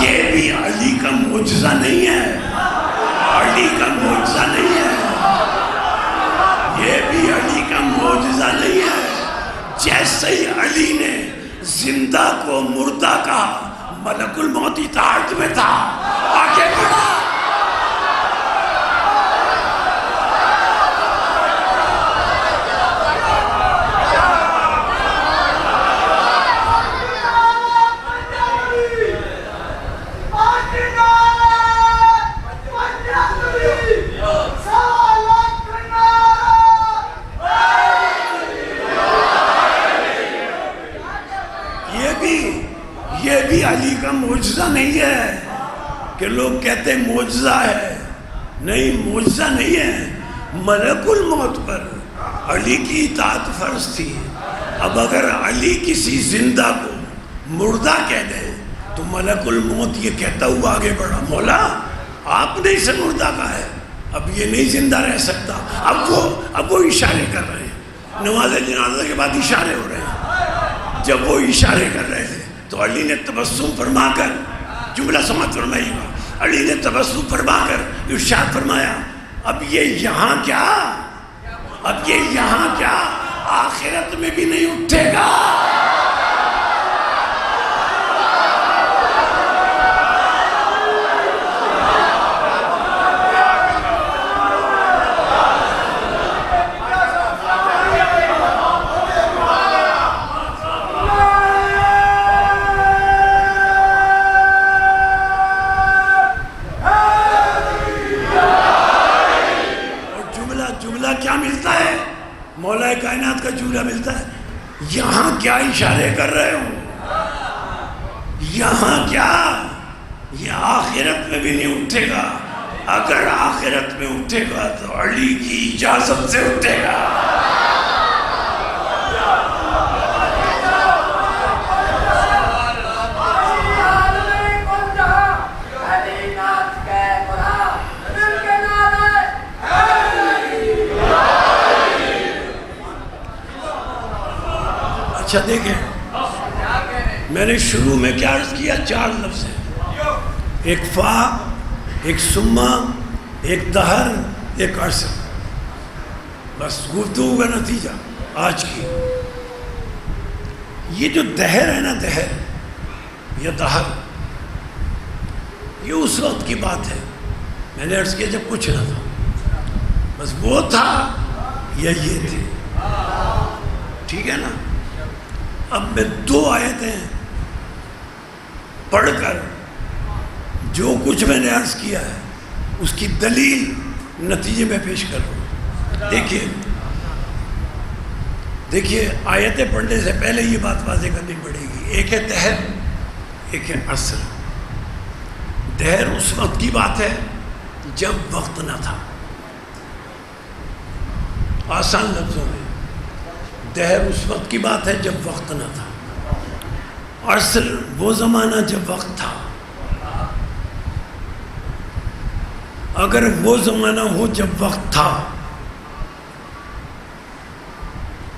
یہ بھی علی کا معجزہ نہیں ہے، علی کا معجزہ نہیں ہے، یہ بھی علی کا معجزہ نہیں ہے۔ جیسے ہی علی نے زندہ کو مردہ کہا، ملک الموت اطاعت میں تھا، آگے بڑھا۔ یہ بھی علی کا معجزہ نہیں ہے کہ لوگ کہتے ہیں معجزہ ہے، نہیں معجزہ نہیں ہے۔ ملک الموت پر علی کی اطاعت فرض تھی، اب اگر علی کسی زندہ کو مردہ کہہ دے تو ملک الموت یہ کہتا ہوا آگے بڑھا، مولا آپ نے اسے مردہ کہا ہے، اب یہ نہیں زندہ رہ سکتا۔ اب وہ اشارے کر رہے ہیں، نماز جنازہ کے بعد اشارے ہو رہے ہیں۔ جب وہ اشارے کر رہے تھے تو علی نے تبسم فرما کر، جملہ سمجھ فرمائیے گا، علی نے تبسم فرما کر ارشاد فرمایا، اب یہ یہاں کیا، اب یہ یہاں کیا، آخرت میں بھی نہیں اٹھے گا۔ کیا ملتا ہے؟ مولا کائنات کا جملہ ملتا ہے، یہاں کیا اشارے کر رہے ہو، یہاں کیا، یہ آخرت میں بھی نہیں اٹھے گا، اگر آخرت میں اٹھے گا تو علی کی اجازت سے اٹھے گا۔ اچھا دیکھیں، میں نے شروع میں کیا عرض کیا، 4 لفظ ہیں، ایک فا، ایک سما، ایک دہر، ایک عرصہ، بس گفتگو کا نتیجہ آج کی۔ یہ جو دہر ہے نا، دہر یا دہر، یہ اس وقت کی بات ہے، میں نے عرض کیا جب کچھ نہ تھا، بس وہ تھا یا یہ تھے، ٹھیک ہے نا۔ اب میں 2 آیتیں پڑھ کر جو کچھ میں نے عرض کیا ہے اس کی دلیل نتیجے میں پیش کر رہا ہوں۔ دیکھیے آیتیں پڑھنے سے پہلے یہ بات واضح کرنی پڑے گی، ایک ہے دہر، ایک ہے عصر۔ دہر اس وقت کی بات ہے جب وقت نہ تھا، آسان لفظوں میں دہر اس وقت کی بات ہے جب وقت نہ تھا، عصر وہ زمانہ جب وقت تھا۔ اگر وہ زمانہ ہو جب وقت تھا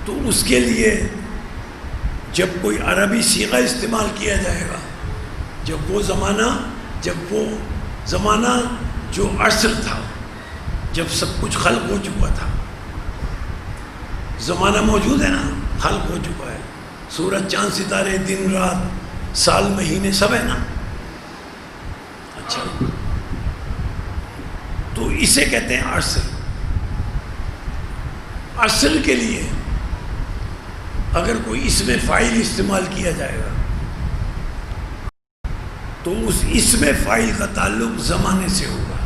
تو اس کے لیے جب کوئی عربی صیغہ استعمال کیا جائے گا، جب وہ زمانہ جو عصر تھا، جب سب کچھ خلق ہو چکا تھا، زمانہ موجود ہے نا، خلق ہو چکا ہے، سورج چاند ستارے دن رات سال مہینے سب ہے نا. اچھا تو اسے کہتے ہیں عصر. عصر کے لیے اگر کوئی اسم فاعل استعمال کیا جائے گا تو اس اسم فاعل کا تعلق زمانے سے ہوگا.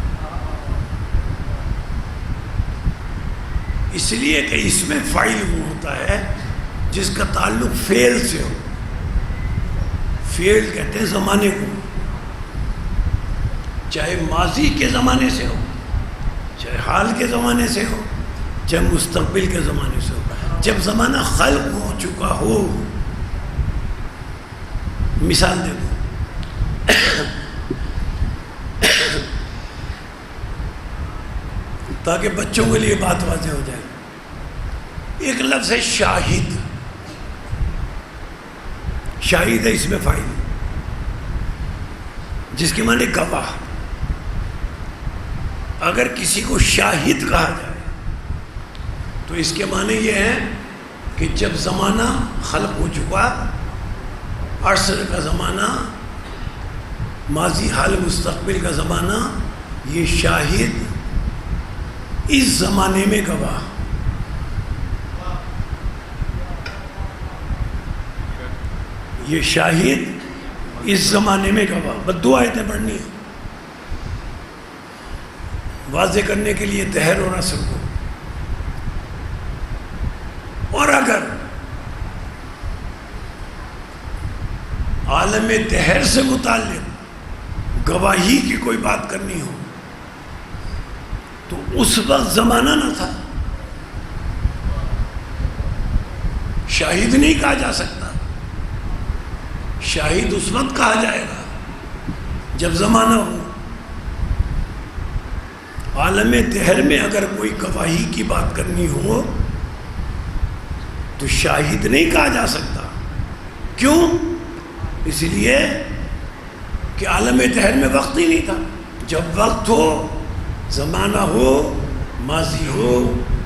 اس لیے کہ اسم فاعل وہ ہوتا ہے جس کا تعلق فعل سے ہو. فعل کہتے ہیں زمانے کو، چاہے ماضی کے زمانے سے ہو، چاہے حال کے زمانے سے ہو، چاہے مستقبل کے زمانے سے ہو. جب زمانہ خلق ہو چکا ہو، مثال دے دوں، تاکہ بچوں کے لیے بات واضح ہو جائے. ایک لفظ ہے شاہد. شاہد ہے اسم فاعل جس کے معنی گواہ. اگر کسی کو شاہد کہا جائے تو اس کے معنی یہ ہے کہ جب زمانہ خلق ہو چکا، عصر کا زمانہ، ماضی حال مستقبل کا زمانہ، یہ شاہد اس زمانے میں گواہ. یہ شاہد اس زمانے میں گواہ. بس 2 آیتیں پڑھنی ہیں واضح کرنے کے لیے دہر اور عصر کو. اور اگر عالم دہر سے متعلق گواہی کی کوئی بات کرنی ہو تو اس وقت زمانہ نہ تھا، شاہد نہیں کہا جا سکتا. شاہد اس وقت کہا جائے گا جب زمانہ ہو. عالم دہر میں اگر کوئی گواہی کی بات کرنی ہو تو شاہد نہیں کہا جا سکتا. کیوں؟ اس لیے کہ عالم دہر میں وقت ہی نہیں تھا. جب وقت ہو، زمانہ ہو، ماضی ہو،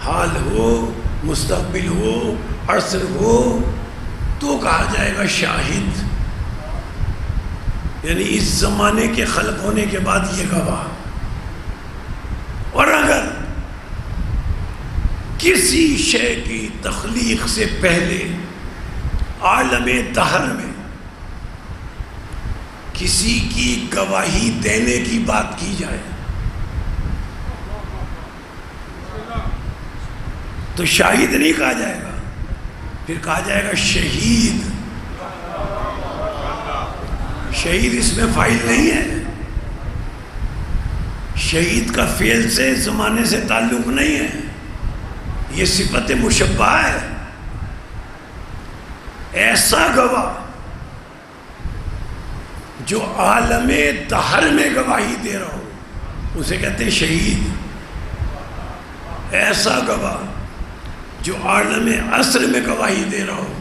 حال ہو، مستقبل ہو، عصر ہو، تو کہا جائے گا شاہد. یعنی اس زمانے کے خلق ہونے کے بعد یہ گواہ. اور اگر کسی شے کی تخلیق سے پہلے عالم دہر میں کسی کی گواہی دینے کی بات کی جائے تو شاہد نہیں کہا جائے گا، پھر کہا جائے گا شہید. شہید اس میں فاعل نہیں ہے. شہید کا فعل سے زمانے سے تعلق نہیں ہے، یہ صفت مشبہ ہے. ایسا گواہ جو عالم دہر میں گواہی دے رہا ہو اسے کہتے ہیں شہید. ایسا گواہ جو عالم عصر میں گواہی دے رہا ہو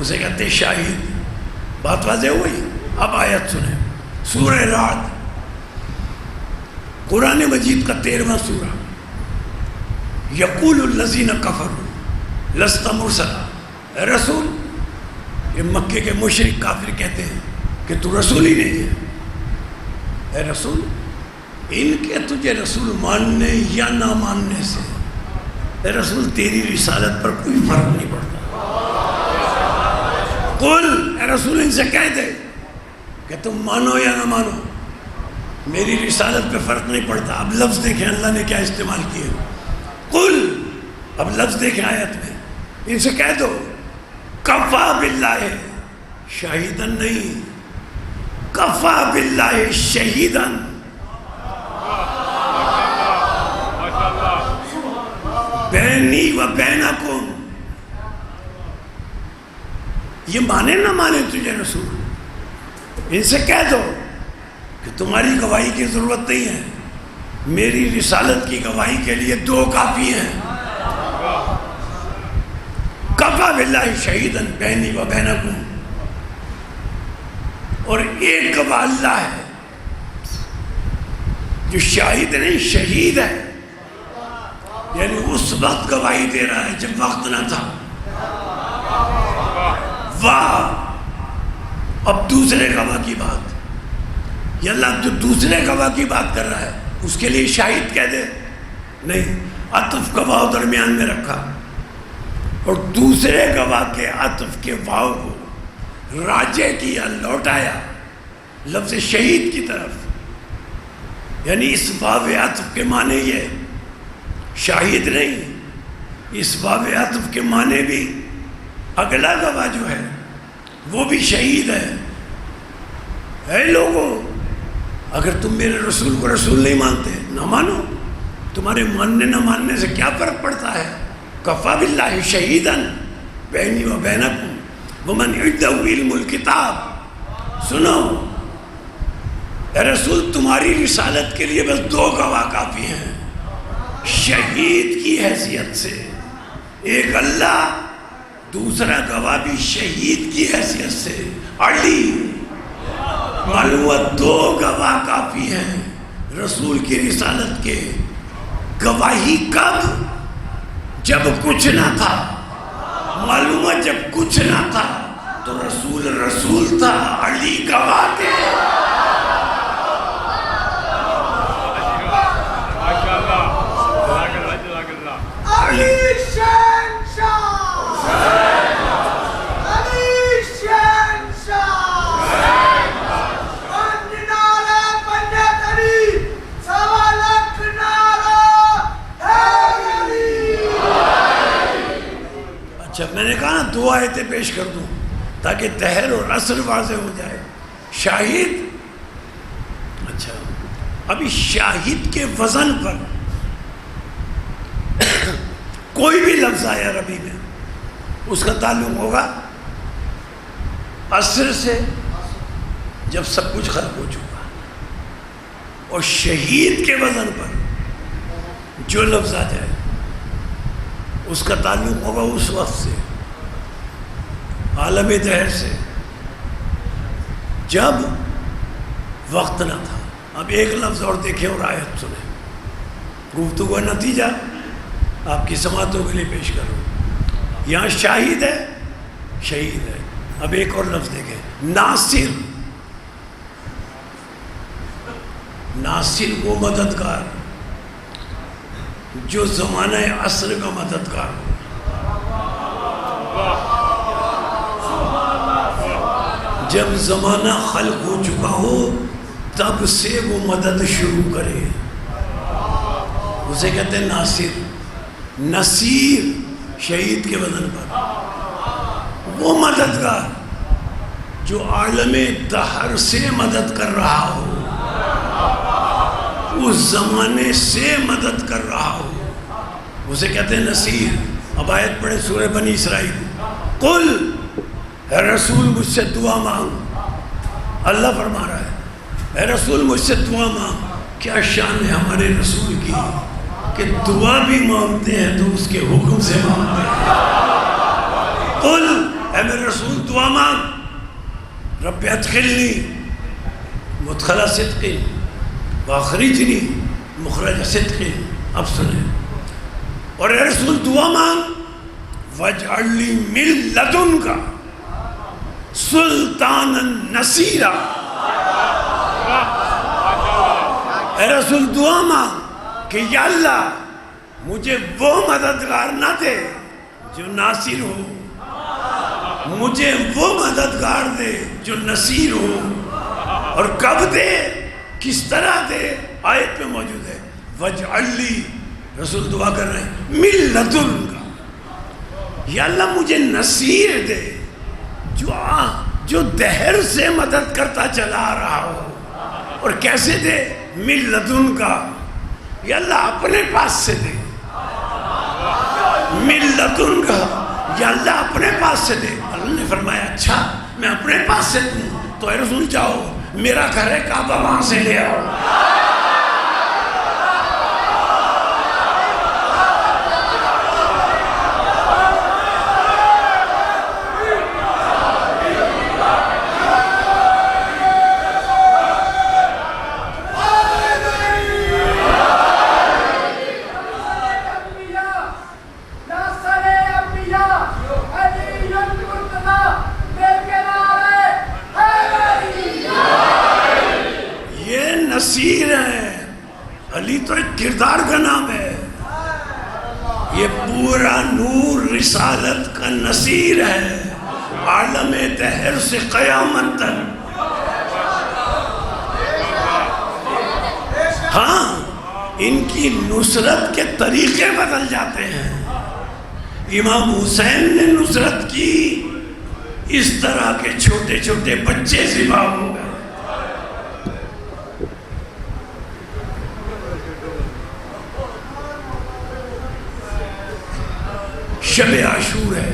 اسے کہتے ہیں شاہد. بات واضح ہوئی؟ اب آیت سنیں. سورہ رعد قرآن مجید کا 13واں سورہ. یقول الذین کفروا لست مرسلا. اے رسول، یہ مکے کے مشرک کافر کہتے ہیں کہ تو رسول ہی نہیں ہے. اے رسول، ان کے تجھے رسول ماننے یا نہ ماننے سے اے رسول تیری رسالت پر کوئی فرق نہیں پڑتا. قل، اے رسول ان سے کہہ دے کہ تم مانو یا نہ مانو، میری رسالت پہ فرق نہیں پڑتا. اب لفظ دیکھیں اللہ نے کیا استعمال کیے. قل، اب لفظ دیکھیں آیت میں. ان سے کہہ دو کفا باللہ شہیدن، نہیں کفا باللہ شہیدن. بینی و بینکم، یہ مانے نہ مانے تجھے رسول، ان سے کہہ دو کہ تمہاری گواہی کی ضرورت نہیں ہے، میری رسالت کی گواہی کے لیے 2 کافی ہیں. کفا باللہ شہیدن بینی و بینکم، اور ایک گواہ اللہ ہے جو شاہد نہیں شہید ہے. یعنی اس وقت گواہی دے رہا ہے جب وقت نہ تھا. گواہ، اب دوسرے گواہ کی بات، یا اللہ جو دوسرے گواہ کی بات کر رہا ہے اس کے لیے شاہد کہہ دے؟ نہیں، عطف کا واو درمیان میں رکھا اور دوسرے گواہ کے عطف کے واو کو راجع کیا، لوٹایا لفظ شہید کی طرف، یعنی اس واو عطف کے معنی یہ شاہد نہیں، اس واو عطف کے معنی بھی اگلا گواہ جو ہے وہ بھی شہید ہے۔ اے لوگو، اگر تم میرے رسول کو رسول نہیں مانتے، نہ مانو، تمہارے ماننے نہ ماننے سے کیا فرق پڑتا ہے؟ کفا باللہ شہیدن بینی و بینکم ومن عنده علم الکتاب۔ سنو اے رسول، تمہاری رسالت کے لیے بس دو گواہ کافی ہیں شہید کی حیثیت سے، ایک اللہ، دوسرا گواہ بھی شہید کی حیثیت سے علی۔ معلوم ہوا دو گواہ کافی ہیں رسول کی رسالت کے۔ گواہی کب؟ جب کچھ نہ تھا۔ معلوم ہے جب کچھ نہ تھا تو رسول رسول تھا، علی گواہ تھے۔ اچھا، میں نے کہا نا دو آیتیں پیش کر دوں تاکہ دہر اور عصر واضح ہو جائے۔ شاہد، اچھا ابھی شاہد کے وزن پر کوئی بھی لفظ آیا عربی میں اس کا تعلق ہوگا عصر سے، جب سب کچھ ختم ہو چکا، اور شہید کے وزن پر جو لفظ آ جائے اس کا تعلق ہوگا اس وقت سے، عالم دہر سے، جب وقت نہ تھا۔ اب ایک لفظ اور دیکھیں اور آیت سنیں، گفتگو نتیجہ آپ کی سماعتوں کے لیے پیش کروں۔ یہاں شاہد ہے، شہید ہے۔ اب ایک اور لفظ دیکھیں، ناصر۔ ناصر وہ مددگار جو زمانہ عصر کا مددگار ہو۔ جب زمانہ خلق ہو چکا ہو تب سے وہ مدد شروع کرے، اسے کہتے ہیں ناصر۔ نصیر شہید کے وزن پر وہ مددگار جو عالم دہر سے مدد کر رہا ہو، اس زمانے سے مدد کر رہا ہو، اسے کہتے ہیں نصیر۔ اب آیت پڑھیں سورہ بنی اسرائیل۔ قل، اے رسول مجھ سے دعا مانگ، اللہ فرما رہا ہے اے رسول مجھ سے دعا مانگ۔ کیا شان ہے ہمارے رسول کی کہ دعا بھی مانگتے ہیں تو اس کے حکم سے مانگتے ہیں۔ قل، اے میرے رسول دعا مانگ، رب ادخلنی مدخل صدق واخرجنی مخرج صدق۔ اب سنیں، اور اے رسول دعا مانگ، واجعل لی من لدنک سلطانا نصیرا۔ اے رسول دعا مانگ کہ یا اللہ مجھے وہ مددگار نہ دے جو ناصر ہو، مجھے وہ مددگار دے جو نصیر ہو، اور کب دے، کس طرح دے، آیت میں موجود ہے وَاجْعَلْ لِي۔ رسول دعا کر رہے ہیں مِن لَدُنْکَ، یا اللہ مجھے نصیر دے جو دہر سے مدد کرتا چلا آ رہا ہو۔ اور کیسے دے؟ مِن لَدُنْکَ، یا اللہ اپنے پاس سے دے۔ مِن لَدُنْکَ، یا اللہ اپنے پاس سے دے۔ اللہ نے فرمایا اچھا میں اپنے پاس سے دوں تو اے رسول جاؤ، میرا گھر ہے کعبہ، وہاں سے لے آؤ۔ نصیر ہیں. علی تو ایک کردار کا نام ہے. یہ پورا نور رسالت کا نصیر ہے عالم دہر سے قیامت تک. ہاں ان کی نصرت کے طریقے بدل جاتے ہیں. امام حسین نے نصرت کی، اس طرح کے چھوٹے چھوٹے بچے ذبح ہو گئے. شب عاشور ہے.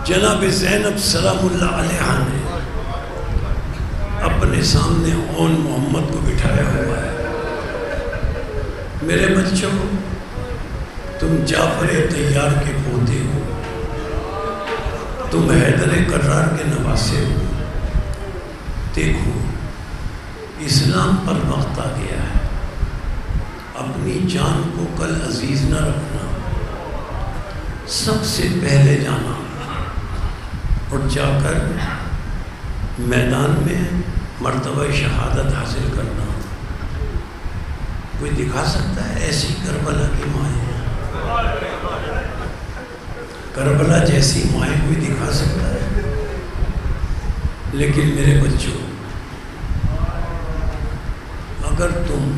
جناب زینب سلام اللہ علیہا نے اپنے سامنے اون محمد کو بٹھایا ہوا ہے. میرے بچوں، تم جعفر طیار کے پوتے ہو، تم حیدر کرار کے نواسے ہو. دیکھو اسلام پر وقت آ گیا ہے. اپنی جان کو کل عزیز نہ رکھنا، سب سے پہلے جانا اور جا کر میدان میں مرتبہ شہادت حاصل کرنا. کوئی دکھا سکتا ہے ایسی کربلا کی مائیں؟ کربلا جیسی مائیں کوئی دکھا سکتا ہے؟ لیکن میرے بچوں، اگر تم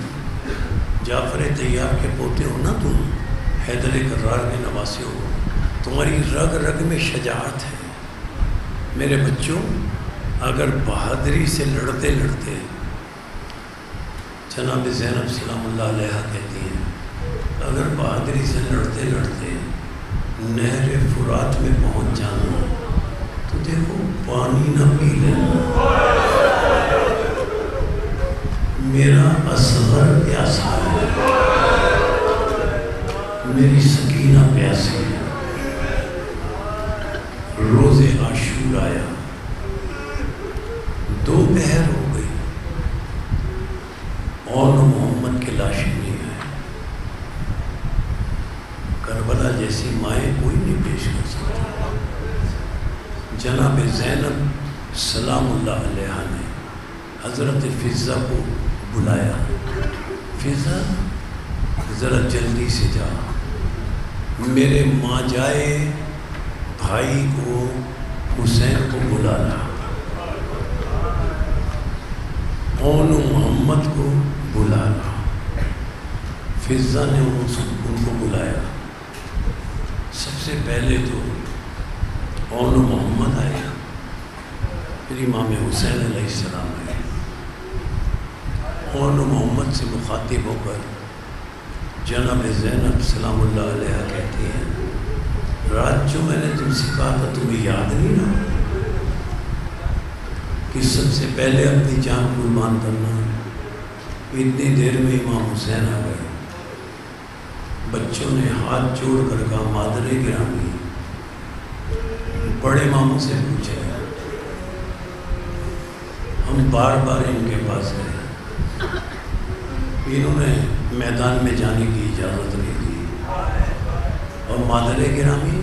جعفر طیار کے پوتے ہو نا، تم حیدر کرار کے نواسے ہو، تمہاری رگ رگ میں شجاعت ہے. میرے بچوں، اگر بہادری سے لڑتے لڑتے، جناب زینب سلام اللہ علیہا کہتی ہیں، اگر بہادری سے لڑتے لڑتے نہر فرات میں پہنچ جانا تو دیکھو پانی نہ پی لینا. میرا اصغر پیاسا ہے، میری سکینہ پیاسی ہے. روز عاشور آیا، دوپہر ہو گئی، اور محمد کی لاشیں نہیں آئی. کربلا جیسی مائیں کوئی نہیں پیش کر سکتا. جناب زینب سلام اللہ علیہا نے حضرت فضہ کو بلایا. فضہ ذرا جلدی سے جا، میرے ماں جائے بھائی کو حسین کو بلا لا. اون محمد کو بلا لا. فضہ نے ان کو بلایا. سب سے پہلے تو اون محمد آیا، پھر امام حسین علیہ السلام آئے. اون محمد سے مخاطب ہو کر جناب زینب سلام اللہ علیہا کہتی ہیں، رات جو میں نے تم سے کہا تھا تمہیں یاد نہیں نا کہ سب سے پہلے اپنی جان قربان کرنا. اتنی دیر میں امام حسین آ گئے. بچوں نے ہاتھ جوڑ کر کہا، مادر گرامی، بڑے ماموں سے پوچھے. ہم بار بار ان کے پاس گئے، انہوں نے میدان میں جانے کی اجازت نہیں دی. اور مادر گرامی،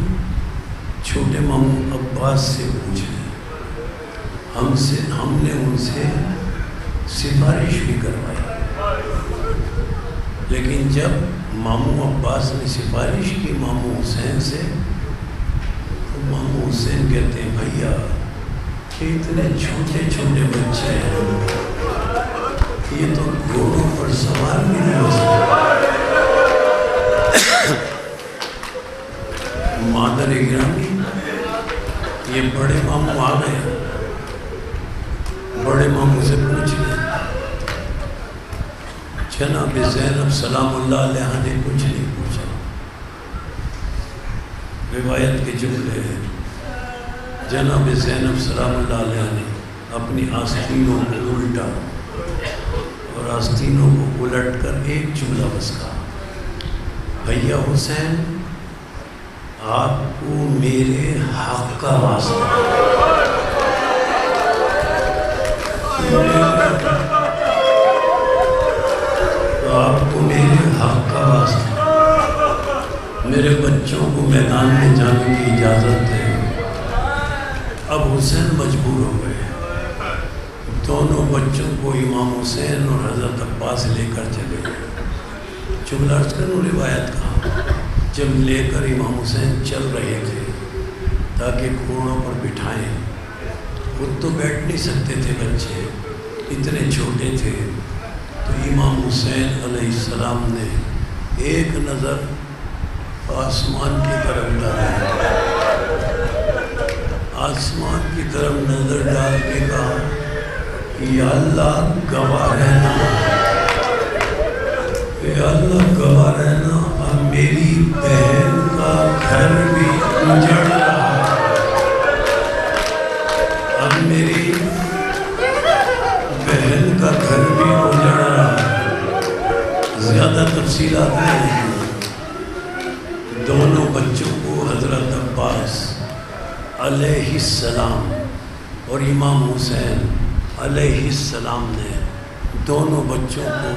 چھوٹے ماموں عباس سے پوچھے. ہم نے ان سے سفارش بھی کروائی، لیکن جب ماموں عباس نے سفارش کی ماموں حسین سے، تو ماموں حسین کہتے ہیں، بھیا اتنے چھوٹے چھوٹے بچے ہیں، یہ تو گھوڑوں پر سوار بھی نہیں ہو سکتے. مادر گرامی، یہ بڑے ماموں آ گئے. بڑے ماموں سے پوچھ لیں. جناب زینب سلام اللہ علیہا نے کچھ نہیں پوچھا. روایت کے جملے ہیں، جناب زینب سلام اللہ علیہا نے اپنی آستینوں کو الٹا اور آستینوں کو الٹ کر ایک جملہ بس کہا، بھیا حسین، آپ کو میرے حق کا واسطہ، آپ کو میرے حق کا واسطہ، میرے بچوں کو میدان میں جانے کی اجازت ہے. اب حسین مجبور ہو گئے. دونوں بچوں کو امام حسین اور حضرت عباس لے کر چلے گئے۔ جملہ عرض کروں روایت کا، جب لے کر امام حسین چل رہے تھے تاکہ گھوڑوں پر بٹھائیں، خود تو بیٹھ نہیں سکتے تھے، بچے اتنے چھوٹے تھے، تو امام حسین علیہ السلام نے ایک نظر آسمان کی طرف ڈالی، آسمان کی طرف نظر ڈال کے کہا یا اللہ گواہ رہنا، یا اللہ گواہ رہنا، اب میری بہن کا گھر بھی اجڑ رہا ہے، اب میری بہن کا گھر بھی اجڑ رہا ہے۔ زیادہ تفصیلات نہیں، دونوں بچوں کو حضرت عباس علیہ السلام اور امام حسین علیہ السلام نے دونوں بچوں کو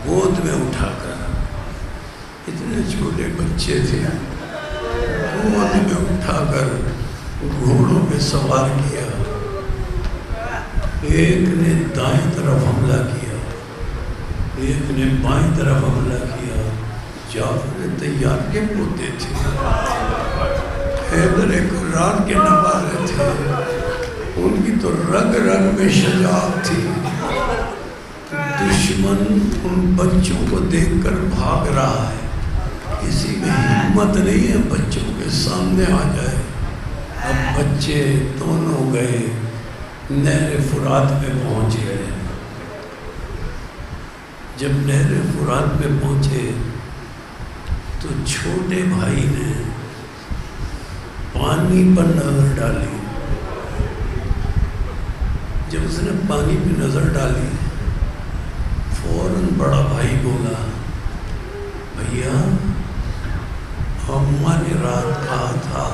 گود میں اٹھا کر، اتنے چھوٹے بچے تھے، گود میں اٹھا کر گھوڑوں پہ سوار کیا۔ ایک نے دائیں طرف حملہ کیا، ایک نے بائیں طرف حملہ کیا۔ جعفر طیار کے پوتے تھے، حیدر کرار کے نوارے تھے، ان کی تو رگ رگ میں شجاعت تھی۔ دشمن ان بچوں کو دیکھ کر بھاگ رہا ہے، کسی میں ہمت نہیں ہے بچوں کے سامنے آ جائے۔ اب بچے دونوں گئے، نہر فرات میں پہنچ گئے۔ جب نہر فرات میں پہنچے تو چھوٹے بھائی نے پانی پر نظر ڈالی۔ جب اس نے پانی پہ نظر ڈالی، فوراً بڑا بھائی بولا بھیا اماں نے رات کہا تھا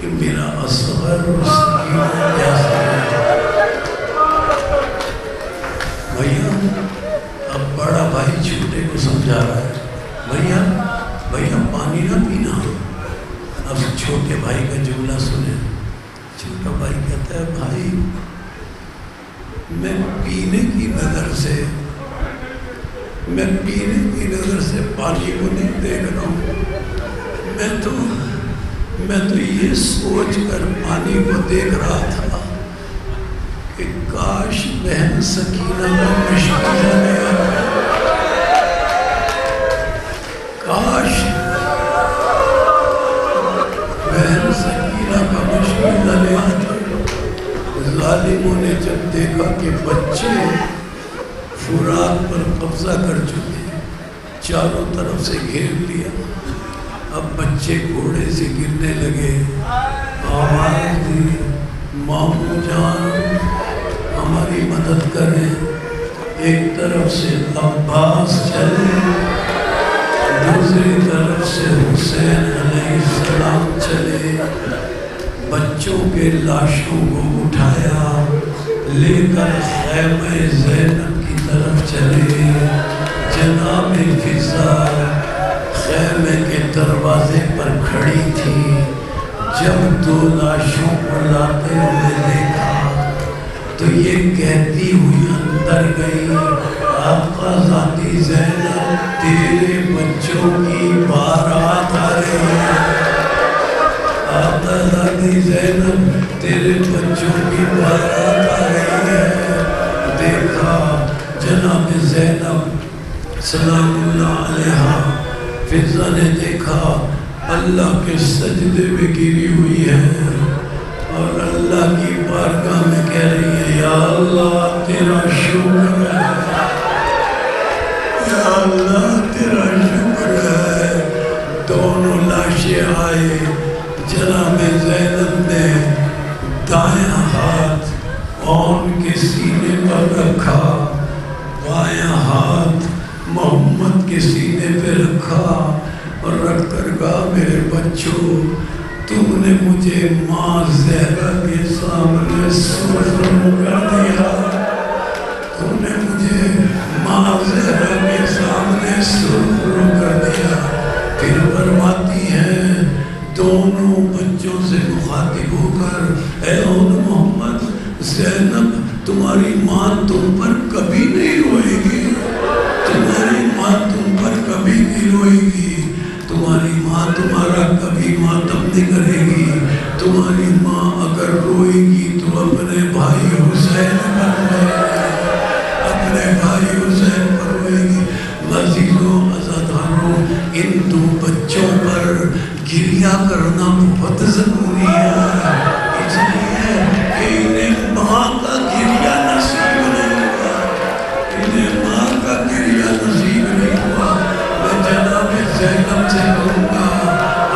کہ میرا اصغر اور سکینہ کیسا ہے۔ بھیا اب بڑا بھائی چھوٹے کو سمجھا رہا ہے، بھیا پانی نہ پینا۔ اب چھوٹے بھائی کا جملہ سنیں۔ چھوٹا بھائی کہتا ہے بھائی میں پینے کی نظر سے پانی کو نہیں دیکھ رہا ہوں، میں تو یہ سوچ کر پانی کو دیکھ رہا تھا کہ کاش بہن سکینہ کا مشکل ہے، کاش بہن سکینہ کا مشکل ہے۔ ظالموں نے جب دیکھا کہ بچے فرات پر قبضہ کر چکے، چاروں طرف سے گھیر لیا، اب بچے گھوڑے سے گرنے لگے۔ آواز دی ماموں جان ہماری مدد کریں۔ ایک طرف سے عباس چلے، دوسری طرف سے حسین علیہ السلام چلے۔ بچوں کے لاشوں کو اٹھایا، لے کر خیمہ زینب کی طرف چلے۔ جناب فضا خیمے کے دروازے پر کھڑی تھی۔ جب دو لاشوں کو لاتے ہوئے دیکھا تو یہ کہتی ہوئی اندر گئی آقا ذاتی زینب تیرے بچوں کی بارات آ رہی ہے، آقا ذاتی زینب تیرے بچوں کی بارات آ رہی ہے۔ دیکھا جناب زینب سلام اللہ علیہا فضا نے دیکھا اللہ کے سجدے میں گری ہوئی ہے اور اللہ کی بارگاہ میں کہہ رہی ہے یا اللہ تیرا شکر ہے، یا اللہ تیرا شکر ہے۔ دونوں لاشیں آئے، جناب زینب نے دائیں ہاتھ اون کے سینے پر رکھا، بائیں ہاتھ محمد کے سینے پہ رکھا اور رکھ کر کہا میرے بچوں تم نے مجھے ماں زہرا کے سامنے سرخرو کر دیا، تم نے مجھے ماں زہرا کے سامنے سرخرو کر دیا۔ پھر فرماتی ہیں دونوں بچوں سے مخاطب ہو کر اے محمد زینب تمہاری ماں تم پر کبھی نہیں روئے گی، تمہاری ماں تم پر کبھی نہیں روئے گی، تمہاری ماں تمہارا کبھی ماتم نہیں کرے گی۔ تمہاری ماں اگر روئے گی تو اپنے بھائی حسین پر روئے گی، اپنے بھائی حسین پر روئے گی۔ عزیزوں عزاداروں، ان دو بچوں پر گریہ کرنا بہت ضروری ہے، اس لیے کہ انہیں ماں کا گریہ نصیب نہیں ہوا، انہیں ماں کا گریہ نصیب نہیں ہوا۔ میں جناب زینب سے کہوں گا،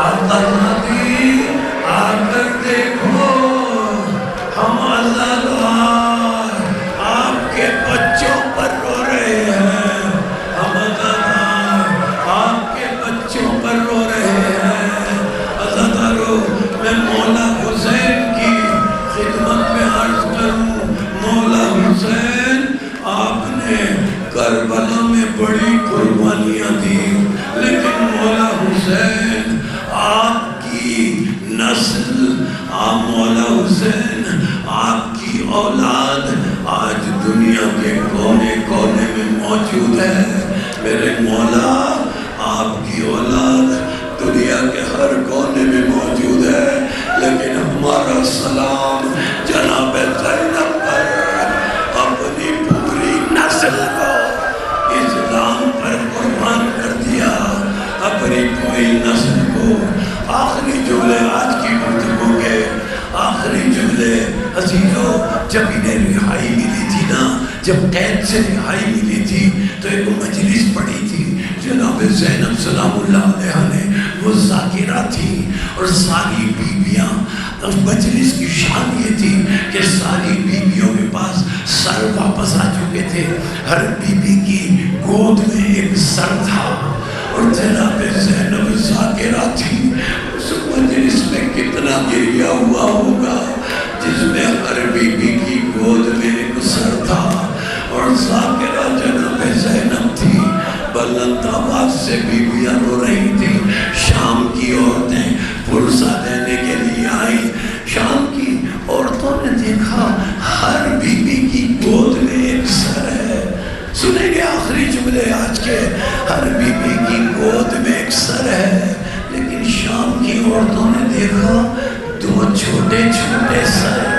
آقا زادی آ کر دیکھو، ہم عزادار آپ کے بچوں پر رو رہے ہیں، ہم عزادار آپ کے بچوں پر رو رہے ہیں۔ عزاداروں، میں مولا حسین کی خدمت میں عرض کروں، مولا حسین آپ نے کربلا میں بڑی قربانیاں دی، لیکن مولا حسین آپ کی نسل، مولا حسین آپ کی اولاد آج دنیا کے کونے کونے میں موجود ہے۔ میرے مولا آپ کی اولاد دنیا کے ہر کونے میں موجود ہے، لیکن ہمارا سلام جناب زینب پر، اپنی پوری نسل کو اسلام پر قربان کر دیا، اپنی پوری نسل کو۔ آخری جملے آج کی گفتگو کے آخری جملے، عزیزو، جب انہیں رہائی ملی تھی نا، جب قید سے رہائی ملی تھی تو ایک مجلس پڑی تھی، جناب زینب سلام اللہ علیہ نے، وہ ذاکرہ تھی اور ساری بیویاں، اس مجلس کی شان یہ تھی کہ ساری بیویوں کے پاس سر واپس آ چکے تھے، ہر بیوی کی گود میں ایک سر تھا اور جناب زینب ذاکرہ تھی۔ اس مجلس میں کتنا گریہ ہوا ہوگا جس میں ہر بیوی کی گود میں ایک سر تھا اور ذاکرہ جناب زینب تھی۔ بلند آواز سے بیویاں رو رہی تھی۔ شام کی عورتیں پرسہ دینے کے لیے آئیں، شام کی عورتوں نے دیکھا ہر بیوی کی گود میں ایک سر ہے۔ سنیں گے آخری جملے آج کے، ہر بیوی کی گود میں ایک سر ہے، لیکن شام کی عورتوں نے دیکھا دو چھوٹے چھوٹے سر